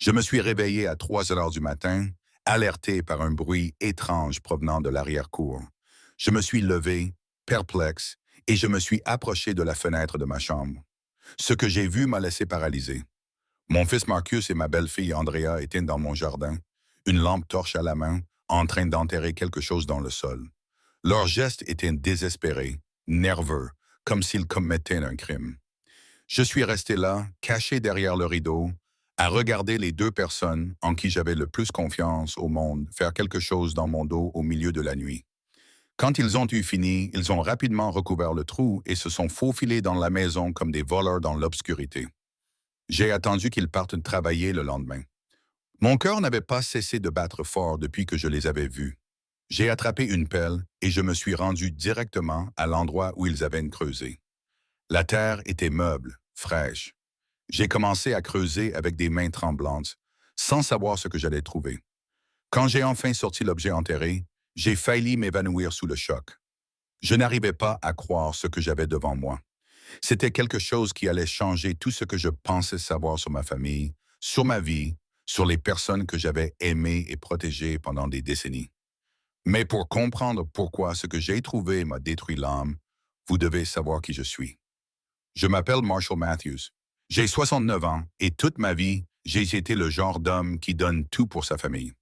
Je me suis réveillé à 3 heures du matin, alerté par un bruit étrange provenant de l'arrière-cour. Je me suis levé, perplexe, et je me suis approché de la fenêtre de ma chambre. Ce que j'ai vu m'a laissé paralysé. Mon fils Marcus et ma belle-fille Andrea étaient dans mon jardin, une lampe torche à la main, en train d'enterrer quelque chose dans le sol. Leurs gestes étaient désespérés, nerveux, comme s'ils commettaient un crime. Je suis resté là, caché derrière le rideau, à regarder les deux personnes en qui j'avais le plus confiance au monde faire quelque chose dans mon dos au milieu de la nuit. Quand ils ont eu fini, ils ont rapidement recouvert le trou et se sont faufilés dans la maison comme des voleurs dans l'obscurité. J'ai attendu qu'ils partent travailler le lendemain. Mon cœur n'avait pas cessé de battre fort depuis que je les avais vus. J'ai attrapé une pelle et je me suis rendu directement à l'endroit où ils avaient creusé. La terre était meuble, fraîche. J'ai commencé à creuser avec des mains tremblantes, sans savoir ce que j'allais trouver. Quand j'ai enfin sorti l'objet enterré, j'ai failli m'évanouir sous le choc. Je n'arrivais pas à croire ce que j'avais devant moi. C'était quelque chose qui allait changer tout ce que je pensais savoir sur ma famille, sur ma vie, sur les personnes que j'avais aimées et protégées pendant des décennies. Mais pour comprendre pourquoi ce que j'ai trouvé m'a détruit l'âme, vous devez savoir qui je suis. Je m'appelle Marshall Matthews. J'ai 69 ans et toute ma vie, j'ai été le genre d'homme qui donne tout pour sa famille.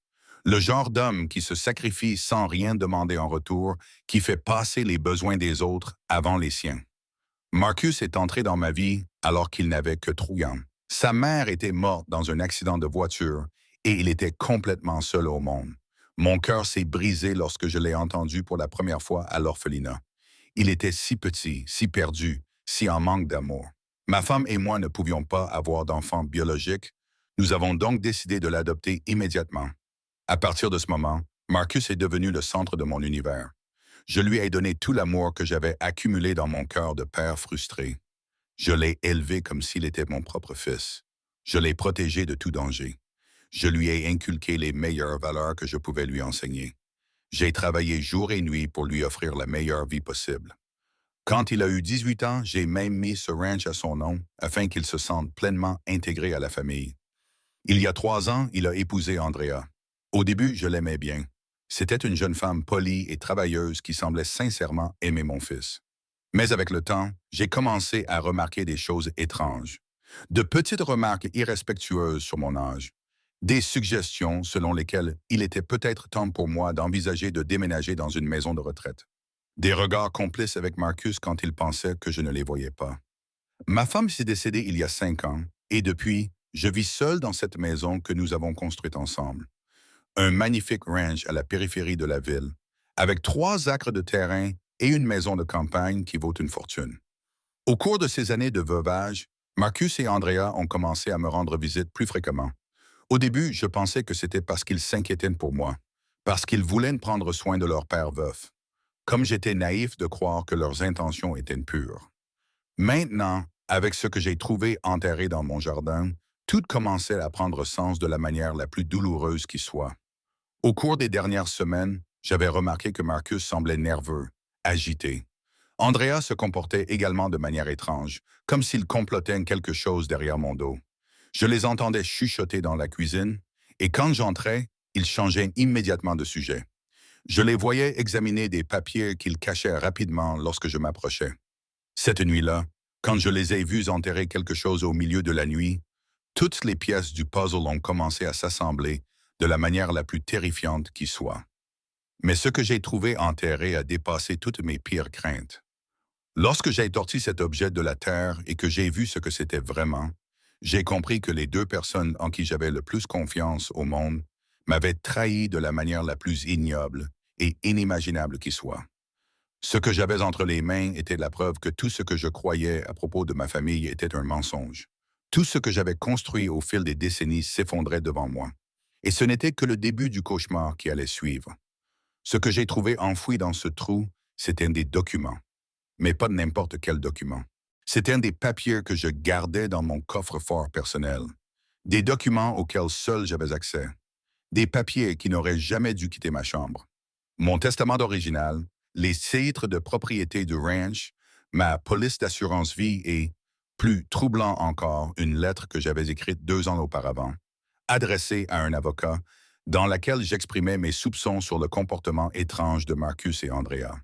Le genre d'homme qui se sacrifie sans rien demander en retour, qui fait passer les besoins des autres avant les siens. Marcus est entré dans ma vie alors qu'il n'avait que 3 ans. Sa mère était morte dans un accident de voiture et il était complètement seul au monde. Mon cœur s'est brisé lorsque je l'ai entendu pour la première fois à l'orphelinat. Il était si petit, si perdu, si en manque d'amour. Ma femme et moi ne pouvions pas avoir d'enfant biologique. Nous avons donc décidé de l'adopter immédiatement. À partir de ce moment, Marcus est devenu le centre de mon univers. Je lui ai donné tout l'amour que j'avais accumulé dans mon cœur de père frustré. Je l'ai élevé comme s'il était mon propre fils. Je l'ai protégé de tout danger. Je lui ai inculqué les meilleures valeurs que je pouvais lui enseigner. J'ai travaillé jour et nuit pour lui offrir la meilleure vie possible. Quand il a eu 18 ans, j'ai même mis ce ranch à son nom afin qu'il se sente pleinement intégré à la famille. Il y a 3 ans, il a épousé Andrea. Au début, je l'aimais bien. C'était une jeune femme polie et travailleuse qui semblait sincèrement aimer mon fils. Mais avec le temps, j'ai commencé à remarquer des choses étranges. De petites remarques irrespectueuses sur mon âge. Des suggestions selon lesquelles il était peut-être temps pour moi d'envisager de déménager dans une maison de retraite. Des regards complices avec Marcus quand il pensait que je ne les voyais pas. Ma femme s'est décédée il y a 5 ans, et depuis, je vis seul dans cette maison que nous avons construite ensemble. Un magnifique ranch à la périphérie de la ville, avec 3 acres de terrain et une maison de campagne qui vaut une fortune. Au cours de ces années de veuvage, Marcus et Andrea ont commencé à me rendre visite plus fréquemment. Au début, je pensais que c'était parce qu'ils s'inquiétaient pour moi, parce qu'ils voulaient prendre soin de leur père veuf. Comme j'étais naïf de croire que leurs intentions étaient pures. Maintenant, avec ce que j'ai trouvé enterré dans mon jardin, tout commençait à prendre sens de la manière la plus douloureuse qui soit. Au cours des dernières semaines, j'avais remarqué que Marcus semblait nerveux, agité. Andrea se comportait également de manière étrange, comme s'il complotait quelque chose derrière mon dos. Je les entendais chuchoter dans la cuisine, et quand j'entrais, ils changeaient immédiatement de sujet. Je les voyais examiner des papiers qu'ils cachaient rapidement lorsque je m'approchais. Cette nuit-là, quand je les ai vus enterrer quelque chose au milieu de la nuit, toutes les pièces du puzzle ont commencé à s'assembler de la manière la plus terrifiante qui soit. Mais ce que j'ai trouvé enterré a dépassé toutes mes pires craintes. Lorsque j'ai sorti cet objet de la terre et que j'ai vu ce que c'était vraiment, j'ai compris que les 2 personnes en qui j'avais le plus confiance au monde m'avaient trahi de la manière la plus ignoble et inimaginable qui soit. Ce que j'avais entre les mains était la preuve que tout ce que je croyais à propos de ma famille était un mensonge. Tout ce que j'avais construit au fil des décennies s'effondrait devant moi. Et ce n'était que le début du cauchemar qui allait suivre. Ce que j'ai trouvé enfoui dans ce trou, c'était des documents. Mais pas n'importe quel document. C'était des papiers que je gardais dans mon coffre-fort personnel. Des documents auxquels seul j'avais accès. Des papiers qui n'auraient jamais dû quitter ma chambre. Mon testament d'original, les titres de propriété du ranch, ma police d'assurance vie et, plus troublant encore, une lettre que j'avais écrite 2 ans auparavant, adressée à un avocat, dans laquelle j'exprimais mes soupçons sur le comportement étrange de Marcus et Andrea.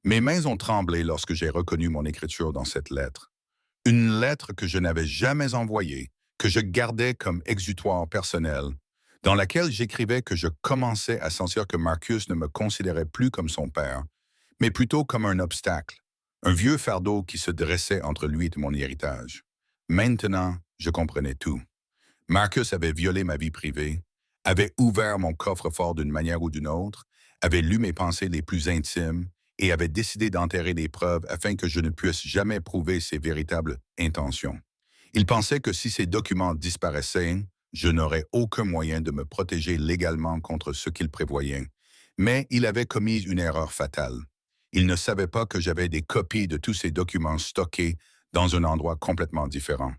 Mes mains ont tremblé lorsque j'ai reconnu mon écriture dans cette lettre. Une lettre que je n'avais jamais envoyée, que je gardais comme exutoire personnel, dans laquelle j'écrivais que je commençais à sentir que Marcus ne me considérait plus comme son père, mais plutôt comme un obstacle, un vieux fardeau qui se dressait entre lui et mon héritage. Maintenant, je comprenais tout. Marcus avait violé ma vie privée, avait ouvert mon coffre-fort d'une manière ou d'une autre, avait lu mes pensées les plus intimes et avait décidé d'enterrer les preuves afin que je ne puisse jamais prouver ses véritables intentions. Il pensait que si ces documents disparaissaient, je n'aurais aucun moyen de me protéger légalement contre ce qu'il prévoyait. Mais il avait commis une erreur fatale. Il ne savait pas que j'avais des copies de tous ces documents stockés dans un endroit complètement différent.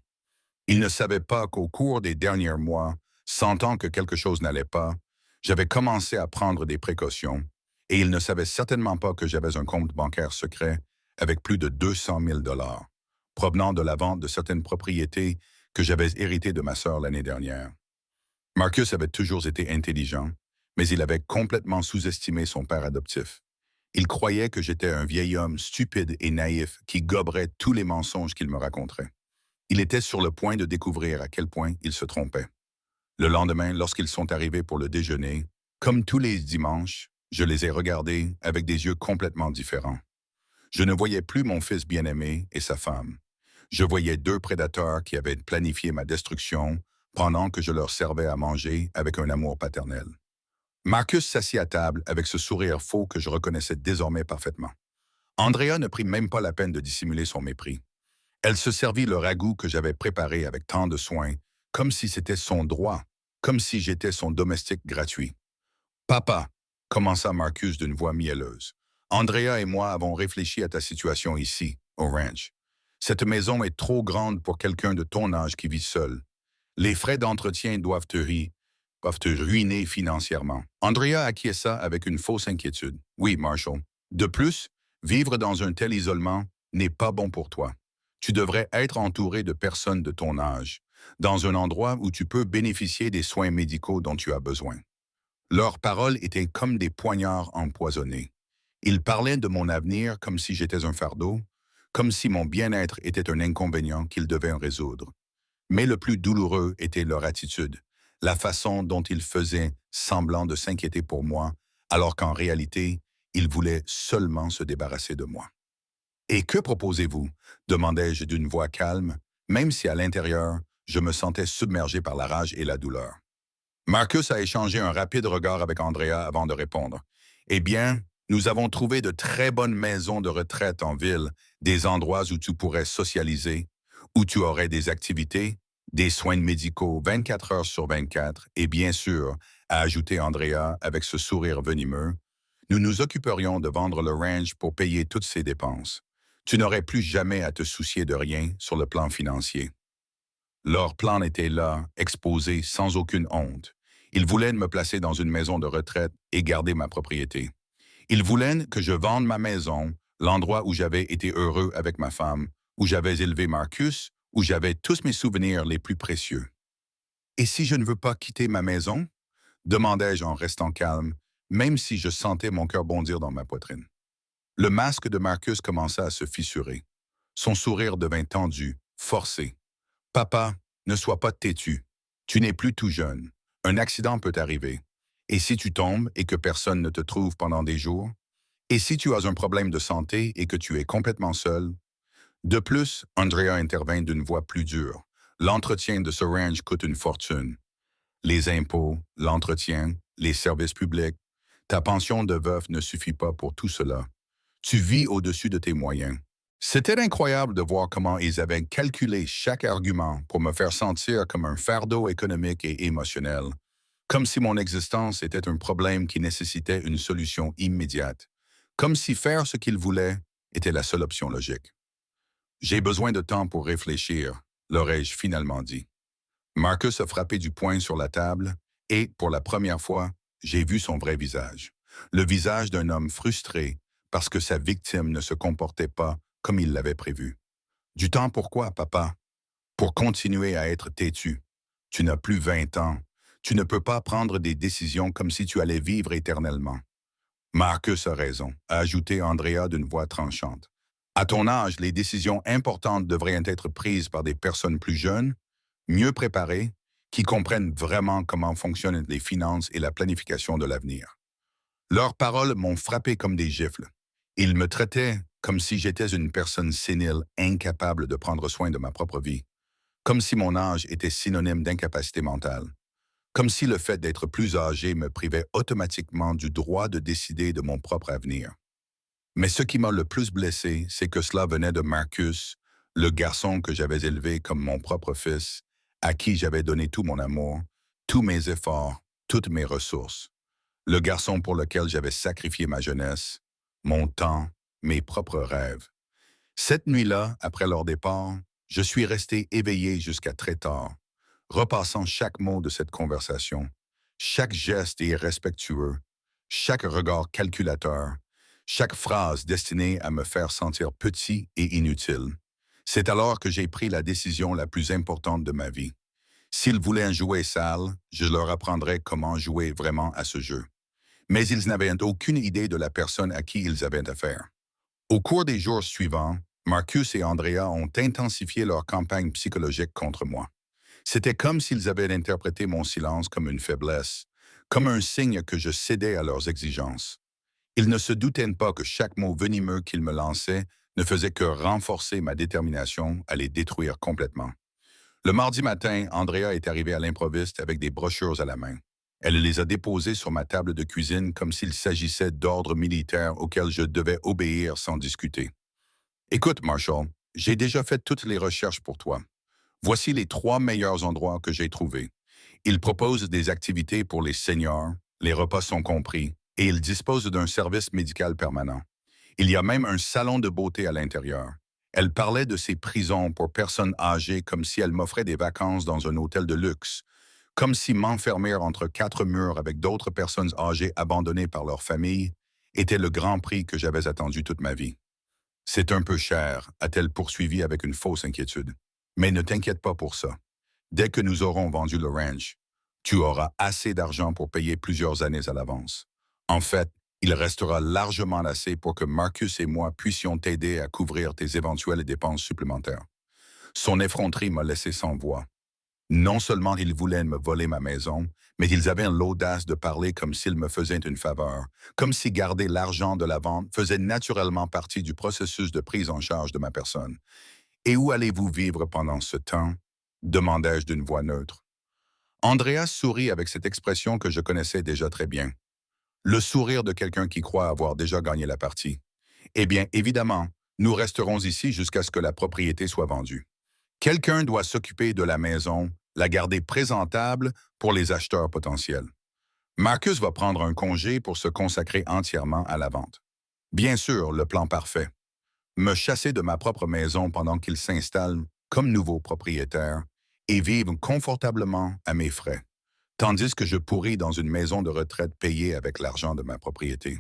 Il ne savait pas qu'au cours des derniers mois, sentant que quelque chose n'allait pas, j'avais commencé à prendre des précautions, et il ne savait certainement pas que j'avais un compte bancaire secret avec plus de 200 000 provenant de la vente de certaines propriétés que j'avais héritées de ma sœur l'année dernière. Marcus avait toujours été intelligent, mais il avait complètement sous-estimé son père adoptif. Il croyait que j'étais un vieil homme stupide et naïf qui goberait tous les mensonges qu'il me raconterait. Il était sur le point de découvrir à quel point il se trompait. Le lendemain, lorsqu'ils sont arrivés pour le déjeuner, comme tous les dimanches, je les ai regardés avec des yeux complètement différents. Je ne voyais plus mon fils bien-aimé et sa femme. Je voyais deux prédateurs qui avaient planifié ma destruction pendant que je leur servais à manger avec un amour paternel. Marcus s'assit à table avec ce sourire faux que je reconnaissais désormais parfaitement. Andrea ne prit même pas la peine de dissimuler son mépris. Elle se servit le ragoût que j'avais préparé avec tant de soin, comme si c'était son droit, comme si j'étais son domestique gratuit. Papa, commença Marcus d'une voix mielleuse, Andrea et moi avons réfléchi à ta situation ici, au ranch. Cette maison est trop grande pour quelqu'un de ton âge qui vit seul. Les frais d'entretien doivent te ruiner financièrement. Andrea acquiesça avec une fausse inquiétude. Oui, Marshall. De plus, vivre dans un tel isolement n'est pas bon pour toi. Tu devrais être entouré de personnes de ton âge, dans un endroit où tu peux bénéficier des soins médicaux dont tu as besoin. Leurs paroles étaient comme des poignards empoisonnés. Ils parlaient de mon avenir comme si j'étais un fardeau, comme si mon bien-être était un inconvénient qu'ils devaient résoudre. Mais le plus douloureux était leur attitude, la façon dont ils faisaient semblant de s'inquiéter pour moi, alors qu'en réalité, ils voulaient seulement se débarrasser de moi. Et que proposez-vous? Demandai-je d'une voix calme, même si à l'intérieur, je me sentais submergé par la rage et la douleur. Marcus a échangé un rapide regard avec Andrea avant de répondre. Eh bien, nous avons trouvé de très bonnes maisons de retraite en ville, des endroits où tu pourrais socialiser, où tu aurais des activités, des soins médicaux 24 heures sur 24, et bien sûr, a ajouté Andrea avec ce sourire venimeux, nous nous occuperions de vendre le ranch pour payer toutes ces dépenses. Tu n'aurais plus jamais à te soucier de rien sur le plan financier. Leur plan était là, exposé sans aucune honte. Ils voulaient me placer dans une maison de retraite et garder ma propriété. Ils voulaient que je vende ma maison, l'endroit où j'avais été heureux avec ma femme, où j'avais élevé Marcus, où j'avais tous mes souvenirs les plus précieux. Et si je ne veux pas quitter ma maison? Demandai-je en restant calme, même si je sentais mon cœur bondir dans ma poitrine. Le masque de Marcus commença à se fissurer. Son sourire devint tendu, forcé. Papa, ne sois pas têtu. Tu n'es plus tout jeune. Un accident peut arriver. Et si tu tombes et que personne ne te trouve pendant des jours? Et si tu as un problème de santé et que tu es complètement seul? De plus, Andrea intervint d'une voix plus dure. L'entretien de ce ranch coûte une fortune. Les impôts, l'entretien, les services publics. Ta pension de veuf ne suffit pas pour tout cela. Tu vis au-dessus de tes moyens. C'était incroyable de voir comment ils avaient calculé chaque argument pour me faire sentir comme un fardeau économique et émotionnel, comme si mon existence était un problème qui nécessitait une solution immédiate, comme si faire ce qu'ils voulaient était la seule option logique. J'ai besoin de temps pour réfléchir, leur ai-je finalement dit. Marcus a frappé du poing sur la table et, pour la première fois, j'ai vu son vrai visage. Le visage d'un homme frustré parce que sa victime ne se comportait pas comme il l'avait prévu. Du temps pourquoi, papa? Pour continuer à être têtu. Tu n'as plus 20 ans Tu ne peux pas prendre des décisions comme si tu allais vivre éternellement. Marcus a raison, a ajouté Andrea d'une voix tranchante. À ton âge, les décisions importantes devraient être prises par des personnes plus jeunes, mieux préparées, qui comprennent vraiment comment fonctionnent les finances et la planification de l'avenir. Leurs paroles m'ont frappé comme des gifles. Ils me traitaient comme si j'étais une personne sénile, incapable de prendre soin de ma propre vie, comme si mon âge était synonyme d'incapacité mentale, comme si le fait d'être plus âgé me privait automatiquement du droit de décider de mon propre avenir. Mais ce qui m'a le plus blessé, c'est que cela venait de Marcus, le garçon que j'avais élevé comme mon propre fils, à qui j'avais donné tout mon amour, tous mes efforts, toutes mes ressources. Le garçon pour lequel j'avais sacrifié ma jeunesse, mon temps, mes propres rêves. Cette nuit-là, après leur départ, je suis resté éveillé jusqu'à très tard, repassant chaque mot de cette conversation, chaque geste irrespectueux, chaque regard calculateur, chaque phrase destinée à me faire sentir petit et inutile. C'est alors que j'ai pris la décision la plus importante de ma vie. S'ils voulaient jouer sale, je leur apprendrais comment jouer vraiment à ce jeu. Mais ils n'avaient aucune idée de la personne à qui ils avaient affaire. Au cours des jours suivants, Marcus et Andrea ont intensifié leur campagne psychologique contre moi. C'était comme s'ils avaient interprété mon silence comme une faiblesse, comme un signe que je cédais à leurs exigences. Ils ne se doutaient pas que chaque mot venimeux qu'ils me lançaient ne faisait que renforcer ma détermination à les détruire complètement. Le mardi matin, Andrea est arrivée à l'improviste avec des brochures à la main. Elle les a déposées sur ma table de cuisine comme s'il s'agissait d'ordres militaires auxquels je devais obéir sans discuter. Écoute, Marshall, j'ai déjà fait toutes les recherches pour toi. Voici les 3 meilleurs endroits que j'ai trouvés. Ils proposent des activités pour les seniors, les repas sont compris, et ils disposent d'un service médical permanent. Il y a même un salon de beauté à l'intérieur. Elle parlait de ces prisons pour personnes âgées comme si elle m'offrait des vacances dans un hôtel de luxe, comme si m'enfermer entre 4 murs avec d'autres personnes âgées abandonnées par leur famille était le grand prix que j'avais attendu toute ma vie. C'est un peu cher, a-t-elle poursuivi avec une fausse inquiétude. Mais ne t'inquiète pas pour ça. Dès que nous aurons vendu le ranch, tu auras assez d'argent pour payer plusieurs années à l'avance. En fait, il restera largement assez pour que Marcus et moi puissions t'aider à couvrir tes éventuelles dépenses supplémentaires. Son effronterie m'a laissé sans voix. Non seulement ils voulaient me voler ma maison, mais ils avaient l'audace de parler comme s'ils me faisaient une faveur, comme si garder l'argent de la vente faisait naturellement partie du processus de prise en charge de ma personne. Et où allez-vous vivre pendant ce temps? Demandai-je d'une voix neutre. Andrea sourit avec cette expression que je connaissais déjà très bien. Le sourire de quelqu'un qui croit avoir déjà gagné la partie. Eh bien, évidemment, nous resterons ici jusqu'à ce que la propriété soit vendue. Quelqu'un doit s'occuper de la maison, la garder présentable pour les acheteurs potentiels. Marcus va prendre un congé pour se consacrer entièrement à la vente. Bien sûr, le plan parfait. Me chasser de ma propre maison pendant qu'il s'installe comme nouveau propriétaire et vivre confortablement à mes frais, tandis que je pourris dans une maison de retraite payée avec l'argent de ma propriété.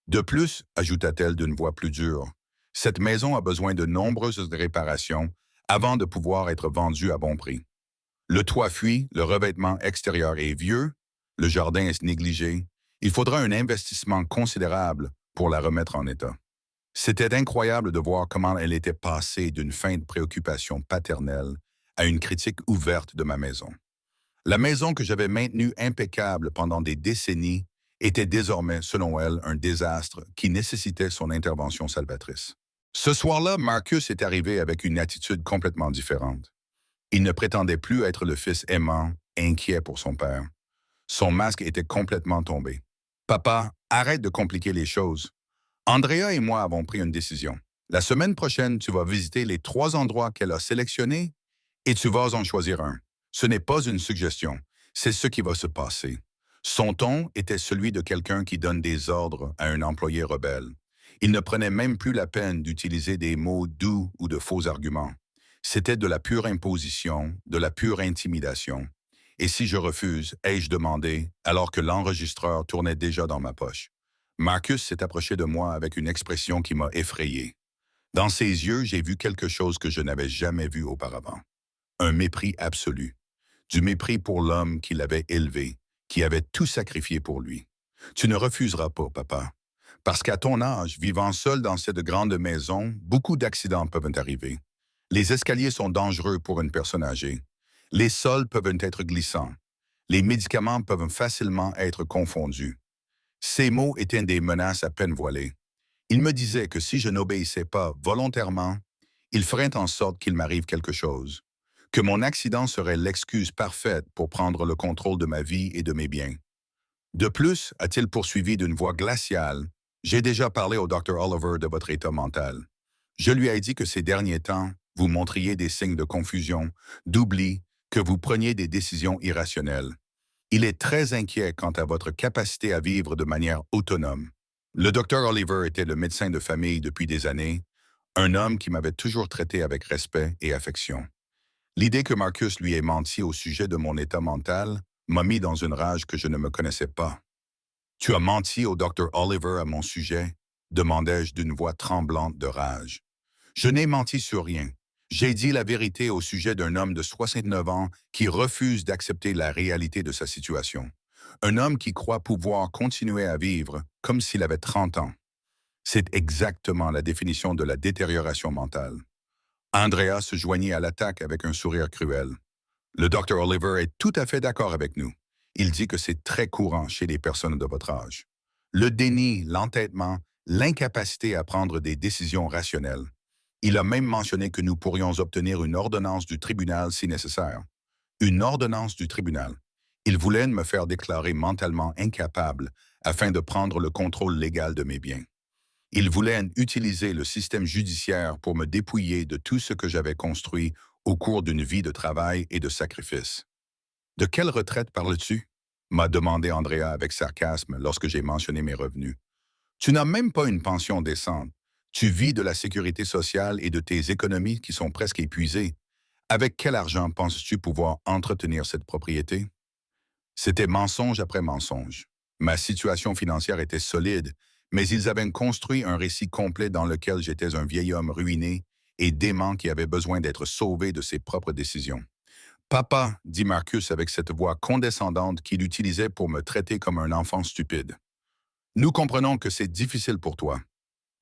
De plus, ajouta-t-elle d'une voix plus dure, cette maison a besoin de nombreuses réparations avant de pouvoir être vendue à bon prix. Le toit fuit, le revêtement extérieur est vieux, le jardin est négligé. Il faudra un investissement considérable pour la remettre en état. C'était incroyable de voir comment elle était passée d'une feinte préoccupation paternelle à une critique ouverte de ma maison. La maison que j'avais maintenue impeccable pendant des décennies était désormais, selon elle, un désastre qui nécessitait son intervention salvatrice. Ce soir-là, Marcus est arrivé avec une attitude complètement différente. Il ne prétendait plus être le fils aimant, inquiet pour son père. Son masque était complètement tombé. « Papa, arrête de compliquer les choses. Andrea et moi avons pris une décision. La semaine prochaine, tu vas visiter les 3 endroits qu'elle a sélectionnés et tu vas en choisir un. Ce n'est pas une suggestion, c'est ce qui va se passer. » Son ton était celui de quelqu'un qui donne des ordres à un employé rebelle. Il ne prenait même plus la peine d'utiliser des mots doux ou de faux arguments. C'était de la pure imposition, de la pure intimidation. Et si je refuse, ai-je demandé, alors que l'enregistreur tournait déjà dans ma poche. Marcus s'est approché de moi avec une expression qui m'a effrayé. Dans ses yeux, j'ai vu quelque chose que je n'avais jamais vu auparavant. Un mépris absolu. du mépris pour l'homme qui l'avait élevé, qui avait tout sacrifié pour lui. Tu ne refuseras pas, papa. Parce qu'à ton âge, vivant seul dans cette grande maison, beaucoup d'accidents peuvent arriver. Les escaliers sont dangereux pour une personne âgée. Les sols peuvent être glissants. Les médicaments peuvent facilement être confondus. Ces mots étaient des menaces à peine voilées. Il me disait que si je n'obéissais pas volontairement, il ferait en sorte qu'il m'arrive quelque chose, que mon accident serait l'excuse parfaite pour prendre le contrôle de ma vie et de mes biens. De plus, a-t-il poursuivi d'une voix glaciale, j'ai déjà parlé au Dr. Oliver de votre état mental. Je lui ai dit que ces derniers temps, vous montriez des signes de confusion, d'oubli, que vous preniez des décisions irrationnelles. Il est très inquiet quant à votre capacité à vivre de manière autonome. Le Dr. Oliver était le médecin de famille depuis des années, un homme qui m'avait toujours traité avec respect et affection. L'idée que Marcus lui ait menti au sujet de mon état mental m'a mis dans une rage que je ne me connaissais pas. Tu as menti au Dr. Oliver à mon sujet? Demandai-je d'une voix tremblante de rage. Je n'ai menti sur rien. J'ai dit la vérité au sujet d'un homme de 69 ans qui refuse d'accepter la réalité de sa situation. Un homme qui croit pouvoir continuer à vivre comme s'il avait 30 ans. C'est exactement la définition de la détérioration mentale. Andrea se joignit à l'attaque avec un sourire cruel. Le Dr. Oliver est tout à fait d'accord avec nous. Il dit que c'est très courant chez les personnes de votre âge. Le déni, l'entêtement, l'incapacité à prendre des décisions rationnelles. Il a même mentionné que nous pourrions obtenir une ordonnance du tribunal si nécessaire. Une ordonnance du tribunal. Il voulait me faire déclarer mentalement incapable afin de prendre le contrôle légal de mes biens. Il voulait utiliser le système judiciaire pour me dépouiller de tout ce que j'avais construit au cours d'une vie de travail et de sacrifice. De quelle retraite parles-tu? M'a demandé Andrea avec sarcasme lorsque j'ai mentionné mes revenus. Tu n'as même pas une pension décente. Tu vis de la sécurité sociale et de tes économies qui sont presque épuisées. Avec quel argent penses-tu pouvoir entretenir cette propriété? C'était mensonge après mensonge. Ma situation financière était solide, mais ils avaient construit un récit complet dans lequel j'étais un vieil homme ruiné et dément qui avait besoin d'être sauvé de ses propres décisions. Papa, dit Marcus avec cette voix condescendante qu'il utilisait pour me traiter comme un enfant stupide. Nous comprenons que c'est difficile pour toi.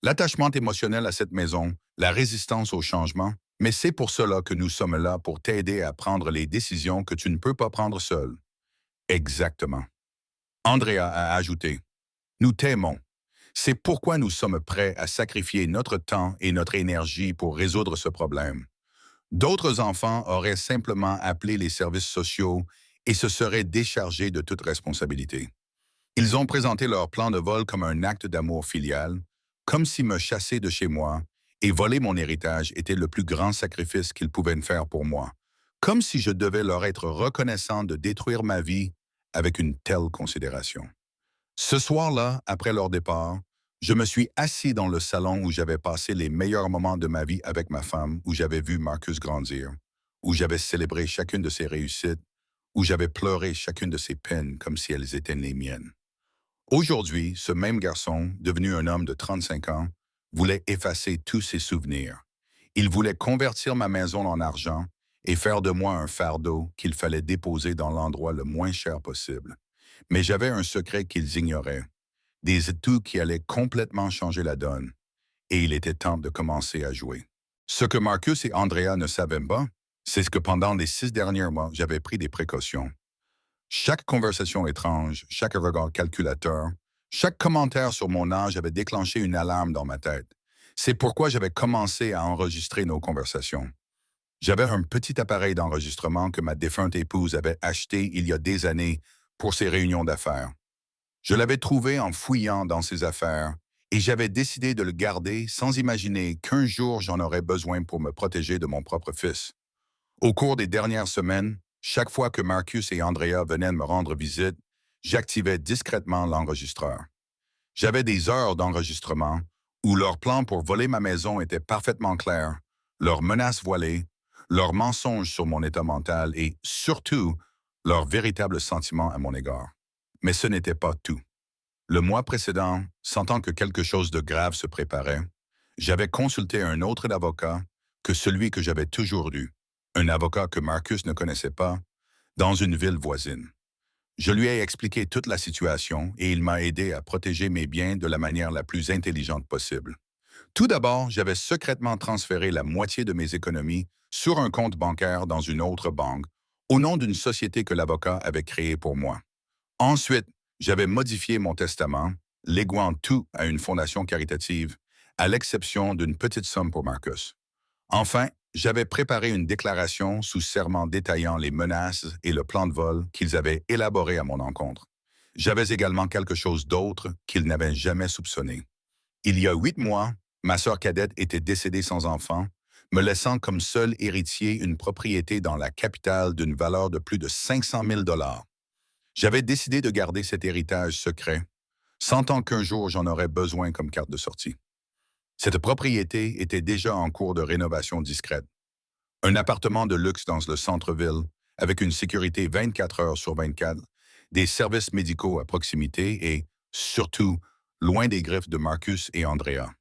L'attachement émotionnel à cette maison, la résistance au changement, mais c'est pour cela que nous sommes là pour t'aider à prendre les décisions que tu ne peux pas prendre seul. Exactement. Andrea a ajouté, nous t'aimons. C'est pourquoi nous sommes prêts à sacrifier notre temps et notre énergie pour résoudre ce problème. D'autres enfants auraient simplement appelé les services sociaux et se seraient déchargés de toute responsabilité. Ils ont présenté leur plan de vol comme un acte d'amour filial, comme si me chasser de chez moi et voler mon héritage était le plus grand sacrifice qu'ils pouvaient faire pour moi, comme si je devais leur être reconnaissant de détruire ma vie avec une telle considération. Ce soir-là, après leur départ, je me suis assis dans le salon où j'avais passé les meilleurs moments de ma vie avec ma femme, où j'avais vu Marcus grandir, où j'avais célébré chacune de ses réussites, où j'avais pleuré chacune de ses peines comme si elles étaient les miennes. Aujourd'hui, ce même garçon, devenu un homme de 35 ans, voulait effacer tous ses souvenirs. Il voulait convertir ma maison en argent et faire de moi un fardeau qu'il fallait déposer dans l'endroit le moins cher possible. Mais j'avais un secret qu'ils ignoraient, des atouts qui allaient complètement changer la donne, et il était temps de commencer à jouer. Ce que Marcus et Andrea ne savaient pas, c'est que pendant les 6 derniers mois, j'avais pris des précautions. Chaque conversation étrange, chaque regard calculateur, chaque commentaire sur mon âge avait déclenché une alarme dans ma tête. C'est pourquoi j'avais commencé à enregistrer nos conversations. J'avais un petit appareil d'enregistrement que ma défunte épouse avait acheté il y a des années pour ses réunions d'affaires. Je l'avais trouvé en fouillant dans ses affaires et j'avais décidé de le garder sans imaginer qu'un jour j'en aurais besoin pour me protéger de mon propre fils. Au cours des dernières semaines, chaque fois que Marcus et Andrea venaient me rendre visite, j'activais discrètement l'enregistreur. J'avais des heures d'enregistrement où leurs plans pour voler ma maison étaient parfaitement clairs, leurs menaces voilées, leurs mensonges sur mon état mental et, surtout, leurs véritables sentiments à mon égard. Mais ce n'était pas tout. Le mois précédent, sentant que quelque chose de grave se préparait, j'avais consulté un autre avocat que celui que j'avais toujours eu, un avocat que Marcus ne connaissait pas, dans une ville voisine. Je lui ai expliqué toute la situation et il m'a aidé à protéger mes biens de la manière la plus intelligente possible. Tout d'abord, j'avais secrètement transféré la moitié de mes économies sur un compte bancaire dans une autre banque, au nom d'une société que l'avocat avait créée pour moi. Ensuite, j'avais modifié mon testament, léguant tout à une fondation caritative, à l'exception d'une petite somme pour Marcus. Enfin, j'avais préparé une déclaration sous serment détaillant les menaces et le plan de vol qu'ils avaient élaboré à mon encontre. J'avais également quelque chose d'autre qu'ils n'avaient jamais soupçonné. Il y a 8 mois, ma sœur cadette était décédée sans enfant, me laissant comme seul héritier une propriété dans la capitale d'une valeur de plus de 500 000 dollars. J'avais décidé de garder cet héritage secret, sentant qu'un jour j'en aurais besoin comme carte de sortie. Cette propriété était déjà en cours de rénovation discrète. Un appartement de luxe dans le centre-ville, avec une sécurité 24 heures sur 24, des services médicaux à proximité et, surtout, loin des griffes de Marcus et Andrea.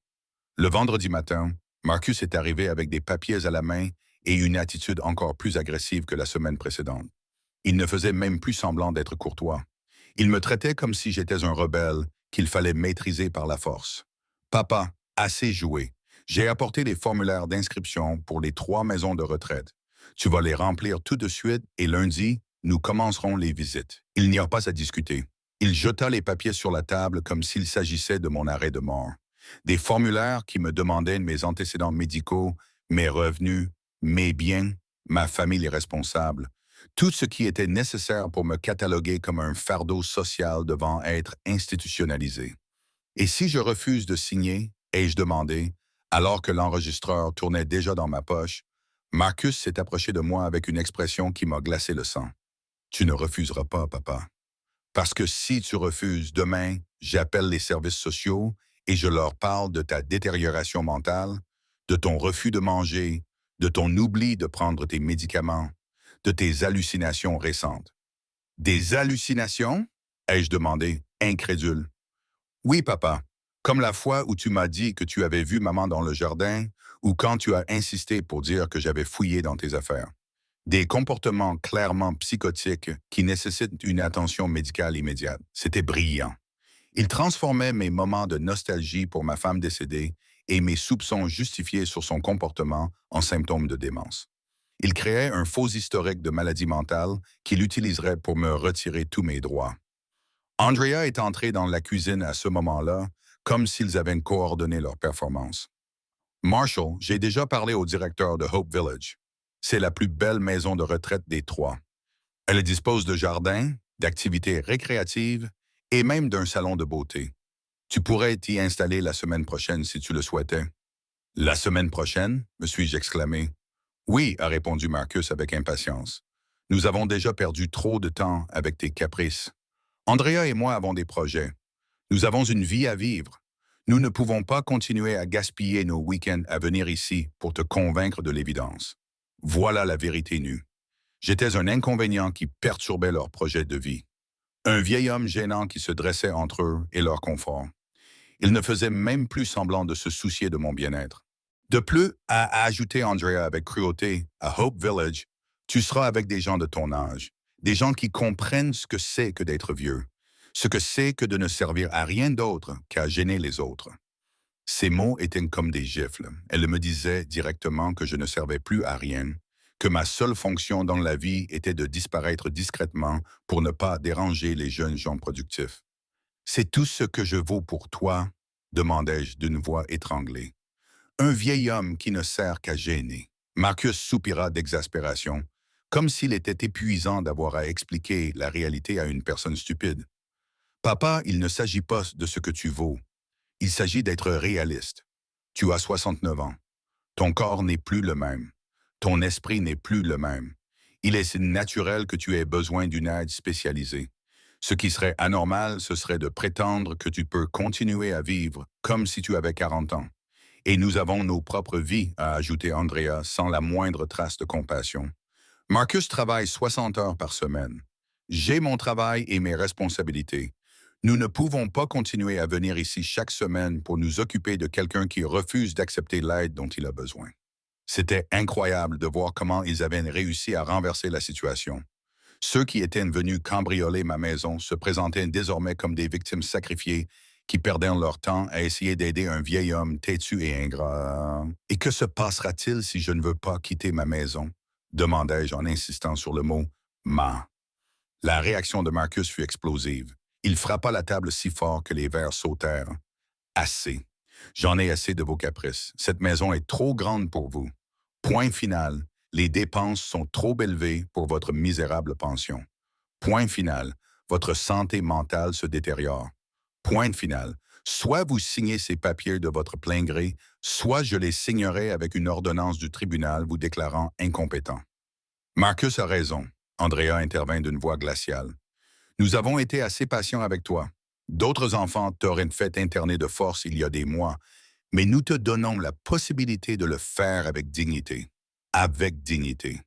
Le vendredi matin, Marcus est arrivé avec des papiers à la main et une attitude encore plus agressive que la semaine précédente. Il ne faisait même plus semblant d'être courtois. Il me traitait comme si j'étais un rebelle qu'il fallait maîtriser par la force. Papa, assez joué. J'ai apporté les formulaires d'inscription pour les 3 maisons de retraite. Tu vas les remplir tout de suite et lundi, nous commencerons les visites. Il n'y a pas à discuter. Il jeta les papiers sur la table comme s'il s'agissait de mon arrêt de mort. Des formulaires qui me demandaient mes antécédents médicaux, mes revenus, mes biens, ma famille responsable. Tout ce qui était nécessaire pour me cataloguer comme un fardeau social devant être institutionnalisé. Et si je refuse de signer, ai-je demandé, alors que l'enregistreur tournait déjà dans ma poche, Marcus s'est approché de moi avec une expression qui m'a glacé le sang. Tu ne refuseras pas, papa. Parce que si tu refuses, demain, j'appelle les services sociaux et je leur parle de ta détérioration mentale, de ton refus de manger, de ton oubli de prendre tes médicaments, de tes hallucinations récentes. Des hallucinations? Ai-je demandé, incrédule. Oui, papa. Comme la fois où tu m'as dit que tu avais vu maman dans le jardin ou quand tu as insisté pour dire que j'avais fouillé dans tes affaires. Des comportements clairement psychotiques qui nécessitent une attention médicale immédiate. C'était brillant. Il transformait mes moments de nostalgie pour ma femme décédée et mes soupçons justifiés sur son comportement en symptômes de démence. Il créait un faux historique de maladie mentale qu'il utiliserait pour me retirer tous mes droits. Andrea est entrée dans la cuisine à ce moment-là, comme s'ils avaient coordonné leur performance. Marshall, j'ai déjà parlé au directeur de Hope Village. C'est la plus belle maison de retraite des 3. Elle dispose de jardins, d'activités récréatives et même d'un salon de beauté. Tu pourrais t'y installer la semaine prochaine si tu le souhaitais. La semaine prochaine, me suis-je exclamé. Oui, a répondu Marcus avec impatience. Nous avons déjà perdu trop de temps avec tes caprices. Andrea et moi avons des projets. Nous avons une vie à vivre. Nous ne pouvons pas continuer à gaspiller nos week-ends à venir ici pour te convaincre de l'évidence. Voilà la vérité nue. J'étais un inconvénient qui perturbait leur projet de vie. Un vieil homme gênant qui se dressait entre eux et leur confort. Il ne faisait même plus semblant de se soucier de mon bien-être. De plus, a ajouté Andrea avec cruauté, à Hope Village, tu seras avec des gens de ton âge, des gens qui comprennent ce que c'est que d'être vieux, ce que c'est que de ne servir à rien d'autre qu'à gêner les autres. Ces mots étaient comme des gifles. Elle me disait directement que je ne servais plus à rien, que ma seule fonction dans la vie était de disparaître discrètement pour ne pas déranger les jeunes gens productifs. C'est tout ce que je vaux pour toi, demandai-je d'une voix étranglée. Un vieil homme qui ne sert qu'à gêner. Marcus soupira d'exaspération, comme s'il était épuisant d'avoir à expliquer la réalité à une personne stupide. Papa, il ne s'agit pas de ce que tu vaux. Il s'agit d'être réaliste. Tu as 69 ans. Ton corps n'est plus le même. Ton esprit n'est plus le même. Il est naturel que tu aies besoin d'une aide spécialisée. Ce qui serait anormal, ce serait de prétendre que tu peux continuer à vivre comme si tu avais 40 ans. Et nous avons nos propres vies, a ajouté Andrea sans la moindre trace de compassion. Marcus travaille 60 heures par semaine. J'ai mon travail et mes responsabilités. Nous ne pouvons pas continuer à venir ici chaque semaine pour nous occuper de quelqu'un qui refuse d'accepter l'aide dont il a besoin. C'était incroyable de voir comment ils avaient réussi à renverser la situation. Ceux qui étaient venus cambrioler ma maison se présentaient désormais comme des victimes sacrifiées qui perdaient leur temps à essayer d'aider un vieil homme têtu et ingrat. Et que se passera-t-il si je ne veux pas quitter ma maison? Demandai-je en insistant sur le mot ma. La réaction de Marcus fut explosive. Il frappa la table si fort que les verres sautèrent. Assez. J'en ai assez de vos caprices. Cette maison est trop grande pour vous. Point final. Les dépenses sont trop élevées pour votre misérable pension. Point final. Votre santé mentale se détériore. Point final. Soit vous signez ces papiers de votre plein gré, soit je les signerai avec une ordonnance du tribunal vous déclarant incompétent. Marcus a raison. Andrea intervint d'une voix glaciale. Nous avons été assez patients avec toi. D'autres enfants t'auraient fait interner de force il y a des mois, mais nous te donnons la possibilité de le faire avec dignité. Avec dignité.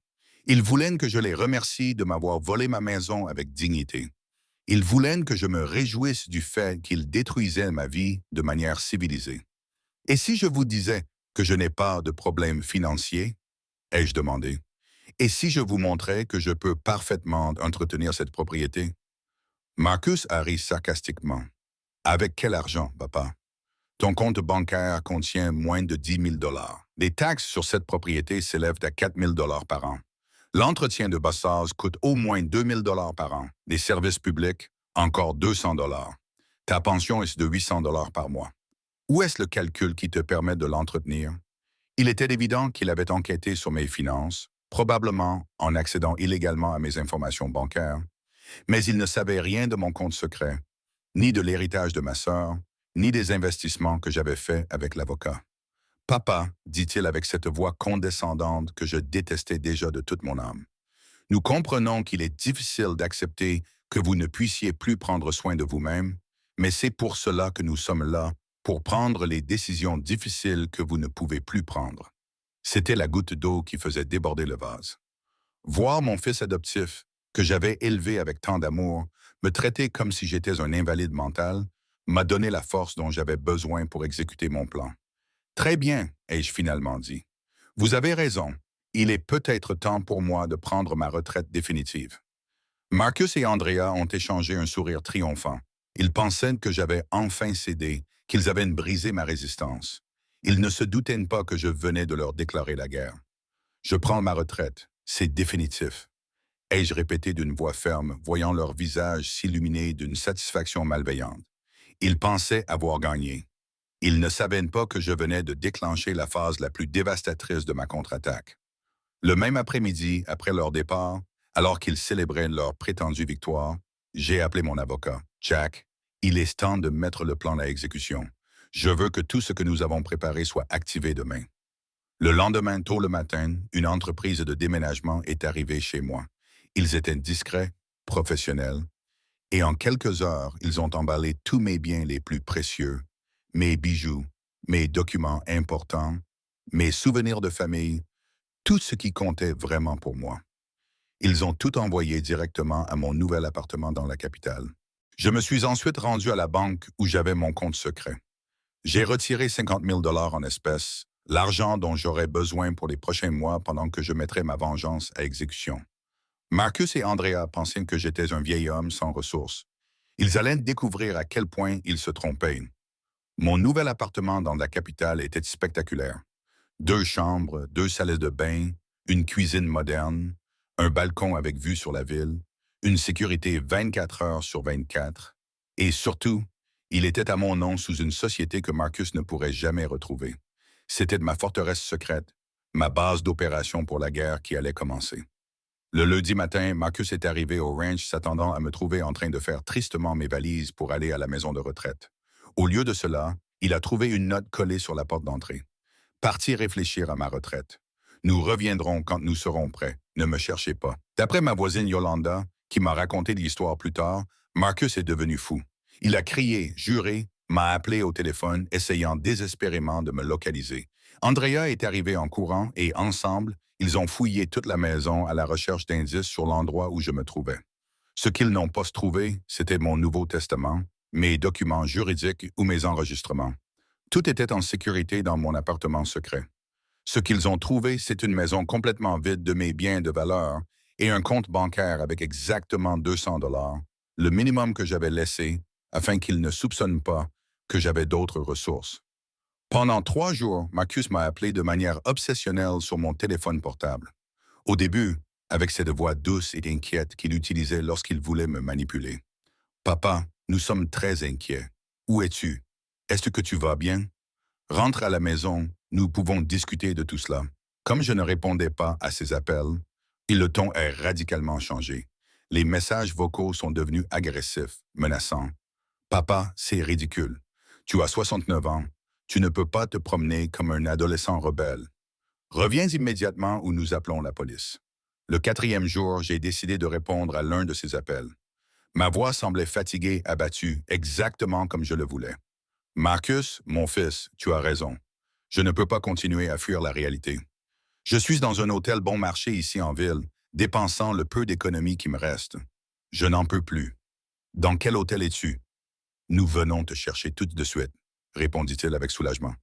Ils voulaient que je les remercie de m'avoir volé ma maison avec dignité. Ils voulaient que je me réjouisse du fait qu'ils détruisaient ma vie de manière civilisée. Et si je vous disais que je n'ai pas de problème financier, ai-je demandé, et si je vous montrais que je peux parfaitement entretenir cette propriété? Marcus a ri sarcastiquement. Avec quel argent, papa? Ton compte bancaire contient moins de 10 000 $. Les taxes sur cette propriété s'élèvent à 4 000 $ par an. L'entretien de Bassaz coûte au moins 2 000 $ par an. Les services publics, encore 200 $. Ta pension est de 800 $ par mois. Où est-ce le calcul qui te permet de l'entretenir? Il était évident qu'il avait enquêté sur mes finances, probablement en accédant illégalement à mes informations bancaires, mais il ne savait rien de mon compte secret, ni de l'héritage de ma sœur, ni des investissements que j'avais faits avec l'avocat. Papa, dit-il avec cette voix condescendante que je détestais déjà de toute mon âme, nous comprenons qu'il est difficile d'accepter que vous ne puissiez plus prendre soin de vous-même, mais c'est pour cela que nous sommes là, pour prendre les décisions difficiles que vous ne pouvez plus prendre. C'était la goutte d'eau qui faisait déborder le vase. Voir mon fils adoptif, que j'avais élevé avec tant d'amour, me traiter comme si j'étais un invalide mental, m'a donné la force dont j'avais besoin pour exécuter mon plan. Très bien, ai-je finalement dit. Vous avez raison. Il est peut-être temps pour moi de prendre ma retraite définitive. Marcus et Andrea ont échangé un sourire triomphant. Ils pensaient que j'avais enfin cédé, qu'ils avaient brisé ma résistance. Ils ne se doutaient pas que je venais de leur déclarer la guerre. Je prends ma retraite. C'est définitif. Ai-je répété d'une voix ferme, voyant leur visage s'illuminer d'une satisfaction malveillante. Ils pensaient avoir gagné. Ils ne savaient pas que je venais de déclencher la phase la plus dévastatrice de ma contre-attaque. Le même après-midi, après leur départ, alors qu'ils célébraient leur prétendue victoire, j'ai appelé mon avocat. Jack, il est temps de mettre le plan à exécution. Je veux que tout ce que nous avons préparé soit activé demain. Le lendemain, tôt le matin, une entreprise de déménagement est arrivée chez moi. Ils étaient discrets, professionnels, et en quelques heures, ils ont emballé tous mes biens les plus précieux, mes bijoux, mes documents importants, mes souvenirs de famille, tout ce qui comptait vraiment pour moi. Ils ont tout envoyé directement à mon nouvel appartement dans la capitale. Je me suis ensuite rendu à la banque où j'avais mon compte secret. J'ai retiré 50 000 $ en espèces, l'argent dont j'aurais besoin pour les prochains mois pendant que je mettrais ma vengeance à exécution. Marcus et Andrea pensaient que j'étais un vieil homme sans ressources. Ils allaient découvrir à quel point ils se trompaient. Mon nouvel appartement dans la capitale était spectaculaire. 2 chambres, 2 salles de bain, une cuisine moderne, un balcon avec vue sur la ville, une sécurité 24 heures sur 24, et surtout, il était à mon nom sous une société que Marcus ne pourrait jamais retrouver. C'était ma forteresse secrète, ma base d'opération pour la guerre qui allait commencer. Le lundi matin, Marcus est arrivé au ranch s'attendant à me trouver en train de faire tristement mes valises pour aller à la maison de retraite. Au lieu de cela, il a trouvé une note collée sur la porte d'entrée. Parti réfléchir à ma retraite. Nous reviendrons quand nous serons prêts. Ne me cherchez pas. D'après ma voisine Yolanda, qui m'a raconté l'histoire plus tard, Marcus est devenu fou. Il a crié, juré, m'a appelé au téléphone, essayant désespérément de me localiser. Andrea est arrivé en courant et, ensemble, ils ont fouillé toute la maison à la recherche d'indices sur l'endroit où je me trouvais. Ce qu'ils n'ont pas trouvé, c'était mon Nouveau Testament, mes documents juridiques ou mes enregistrements. Tout était en sécurité dans mon appartement secret. Ce qu'ils ont trouvé, c'est une maison complètement vide de mes biens de valeur et un compte bancaire avec exactement 200 $, le minimum que j'avais laissé afin qu'il ne soupçonne pas que j'avais d'autres ressources. Pendant 3 jours, Marcus m'a appelé de manière obsessionnelle sur mon téléphone portable. Au début, avec cette voix douce et inquiète qu'il utilisait lorsqu'il voulait me manipuler. Papa, nous sommes très inquiets. Où es-tu? Est-ce que tu vas bien? Rentre à la maison, nous pouvons discuter de tout cela. Comme je ne répondais pas à ses appels, et le ton est radicalement changé. Les messages vocaux sont devenus agressifs, menaçants. Papa, c'est ridicule. Tu as 69 ans. Tu ne peux pas te promener comme un adolescent rebelle. Reviens immédiatement ou nous appelons la police. Le 4e jour, j'ai décidé de répondre à l'un de ses appels. Ma voix semblait fatiguée, abattue, exactement comme je le voulais. Marcus, mon fils, tu as raison. Je ne peux pas continuer à fuir la réalité. Je suis dans un hôtel bon marché ici en ville, dépensant le peu d'économie qui me reste. Je n'en peux plus. Dans quel hôtel es-tu? Nous venons te chercher tout de suite, répondit-il avec soulagement.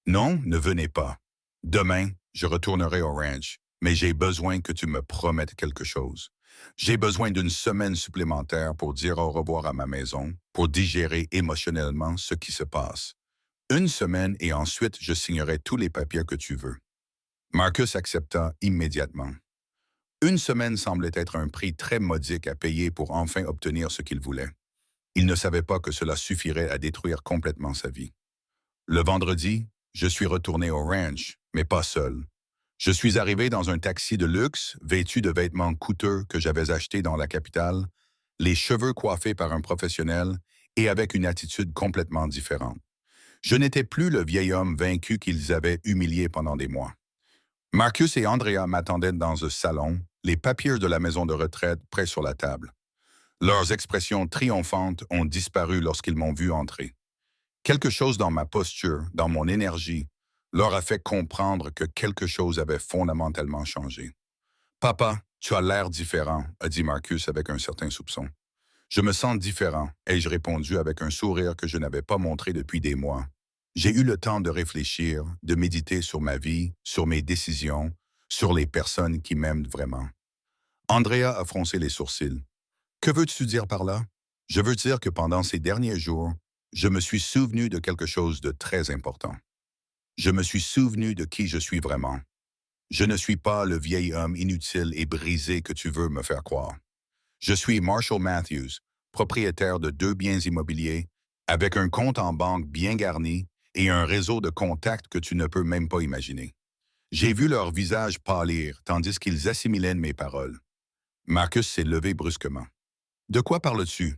Non, ne venez pas. Demain, je retournerai au ranch, mais j'ai besoin que tu me promettes quelque chose. J'ai besoin d'une semaine supplémentaire pour dire au revoir à ma maison, pour digérer émotionnellement ce qui se passe. Une semaine et ensuite je signerai tous les papiers que tu veux. Marcus accepta immédiatement. Une semaine semblait être un prix très modique à payer pour enfin obtenir ce qu'il voulait. Il ne savait pas que cela suffirait à détruire complètement sa vie. Le vendredi, je suis retourné au ranch, mais pas seul. Je suis arrivé dans un taxi de luxe, vêtu de vêtements coûteux que j'avais achetés dans la capitale, les cheveux coiffés par un professionnel et avec une attitude complètement différente. Je n'étais plus le vieil homme vaincu qu'ils avaient humilié pendant des mois. Marcus et Andrea m'attendaient dans un salon, les papiers de la maison de retraite prêts sur la table. Leurs expressions triomphantes ont disparu lorsqu'ils m'ont vu entrer. Quelque chose dans ma posture, dans mon énergie, leur a fait comprendre que quelque chose avait fondamentalement changé. Papa, tu as l'air différent, a dit Marcus avec un certain soupçon. Je me sens différent, ai-je répondu avec un sourire que je n'avais pas montré depuis des mois. J'ai eu le temps de réfléchir, de méditer sur ma vie, sur mes décisions, sur les personnes qui m'aiment vraiment. Andrea a froncé les sourcils. Que veux-tu dire par là? Je veux dire que pendant ces derniers jours, je me suis souvenu de quelque chose de très important. Je me suis souvenu de qui je suis vraiment. Je ne suis pas le vieil homme inutile et brisé que tu veux me faire croire. Je suis Marshall Matthews, propriétaire de 2 biens immobiliers, avec un compte en banque bien garni et un réseau de contacts que tu ne peux même pas imaginer. J'ai vu leur visage pâlir tandis qu'ils assimilaient mes paroles. Marcus s'est levé brusquement. De quoi parles-tu?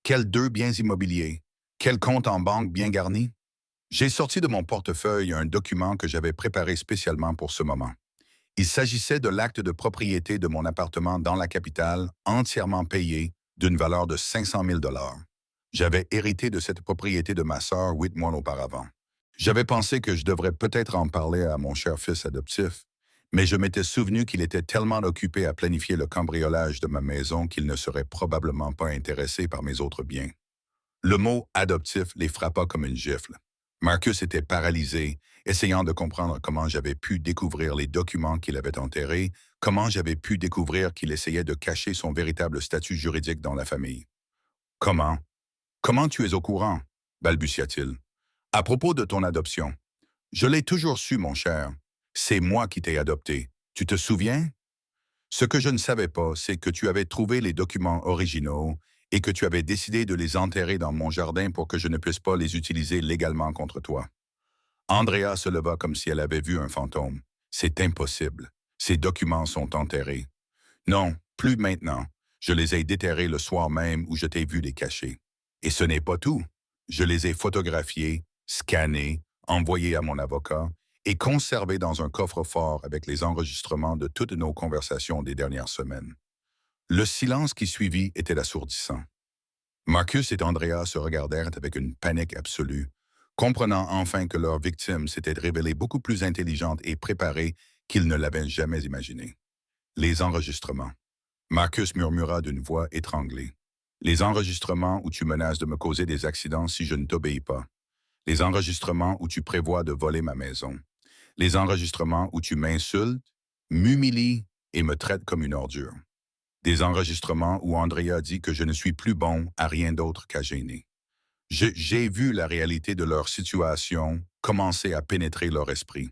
Quels 2 biens immobiliers? Quel compte en banque bien garni? J'ai sorti de mon portefeuille un document que j'avais préparé spécialement pour ce moment. Il s'agissait de l'acte de propriété de mon appartement dans la capitale, entièrement payé, d'une valeur de 500 000 $. J'avais hérité de cette propriété de ma sœur 8 mois auparavant. J'avais pensé que je devrais peut-être en parler à mon cher fils adoptif, mais je m'étais souvenu qu'il était tellement occupé à planifier le cambriolage de ma maison qu'il ne serait probablement pas intéressé par mes autres biens. Le mot « adoptif » les frappa comme une gifle. Marcus était paralysé, essayant de comprendre comment j'avais pu découvrir les documents qu'il avait enterrés, comment j'avais pu découvrir qu'il essayait de cacher son véritable statut juridique dans la famille. « Comment? Comment tu es au courant? » balbutia-t-il. « À propos de ton adoption. Je l'ai toujours su, mon cher. C'est moi qui t'ai adopté. Tu te souviens? Ce que je ne savais pas, c'est que tu avais trouvé les documents originaux et que tu avais décidé de les enterrer dans mon jardin pour que je ne puisse pas les utiliser légalement contre toi. » Andrea se leva comme si elle avait vu un fantôme. « C'est impossible. Ces documents sont enterrés. »« Non, plus maintenant. Je les ai déterrés le soir même où je t'ai vu les cacher. Et ce n'est pas tout. Je les ai photographiés, scannés, envoyés à mon avocat et conservés dans un coffre-fort avec les enregistrements de toutes nos conversations des dernières semaines. » Le silence qui suivit était assourdissant. Marcus et Andrea se regardèrent avec une panique absolue, comprenant enfin que leur victime s'était révélée beaucoup plus intelligente et préparée qu'ils ne l'avaient jamais imaginé. Les enregistrements. Marcus murmura d'une voix étranglée. Les enregistrements où tu menaces de me causer des accidents si je ne t'obéis pas. Les enregistrements où tu prévois de voler ma maison. Les enregistrements où tu m'insultes, m'humilies et me traites comme une ordure. Des enregistrements où Andrea dit que je ne suis plus bon à rien d'autre qu'à gêner. J'ai vu la réalité de leur situation commencer à pénétrer leur esprit.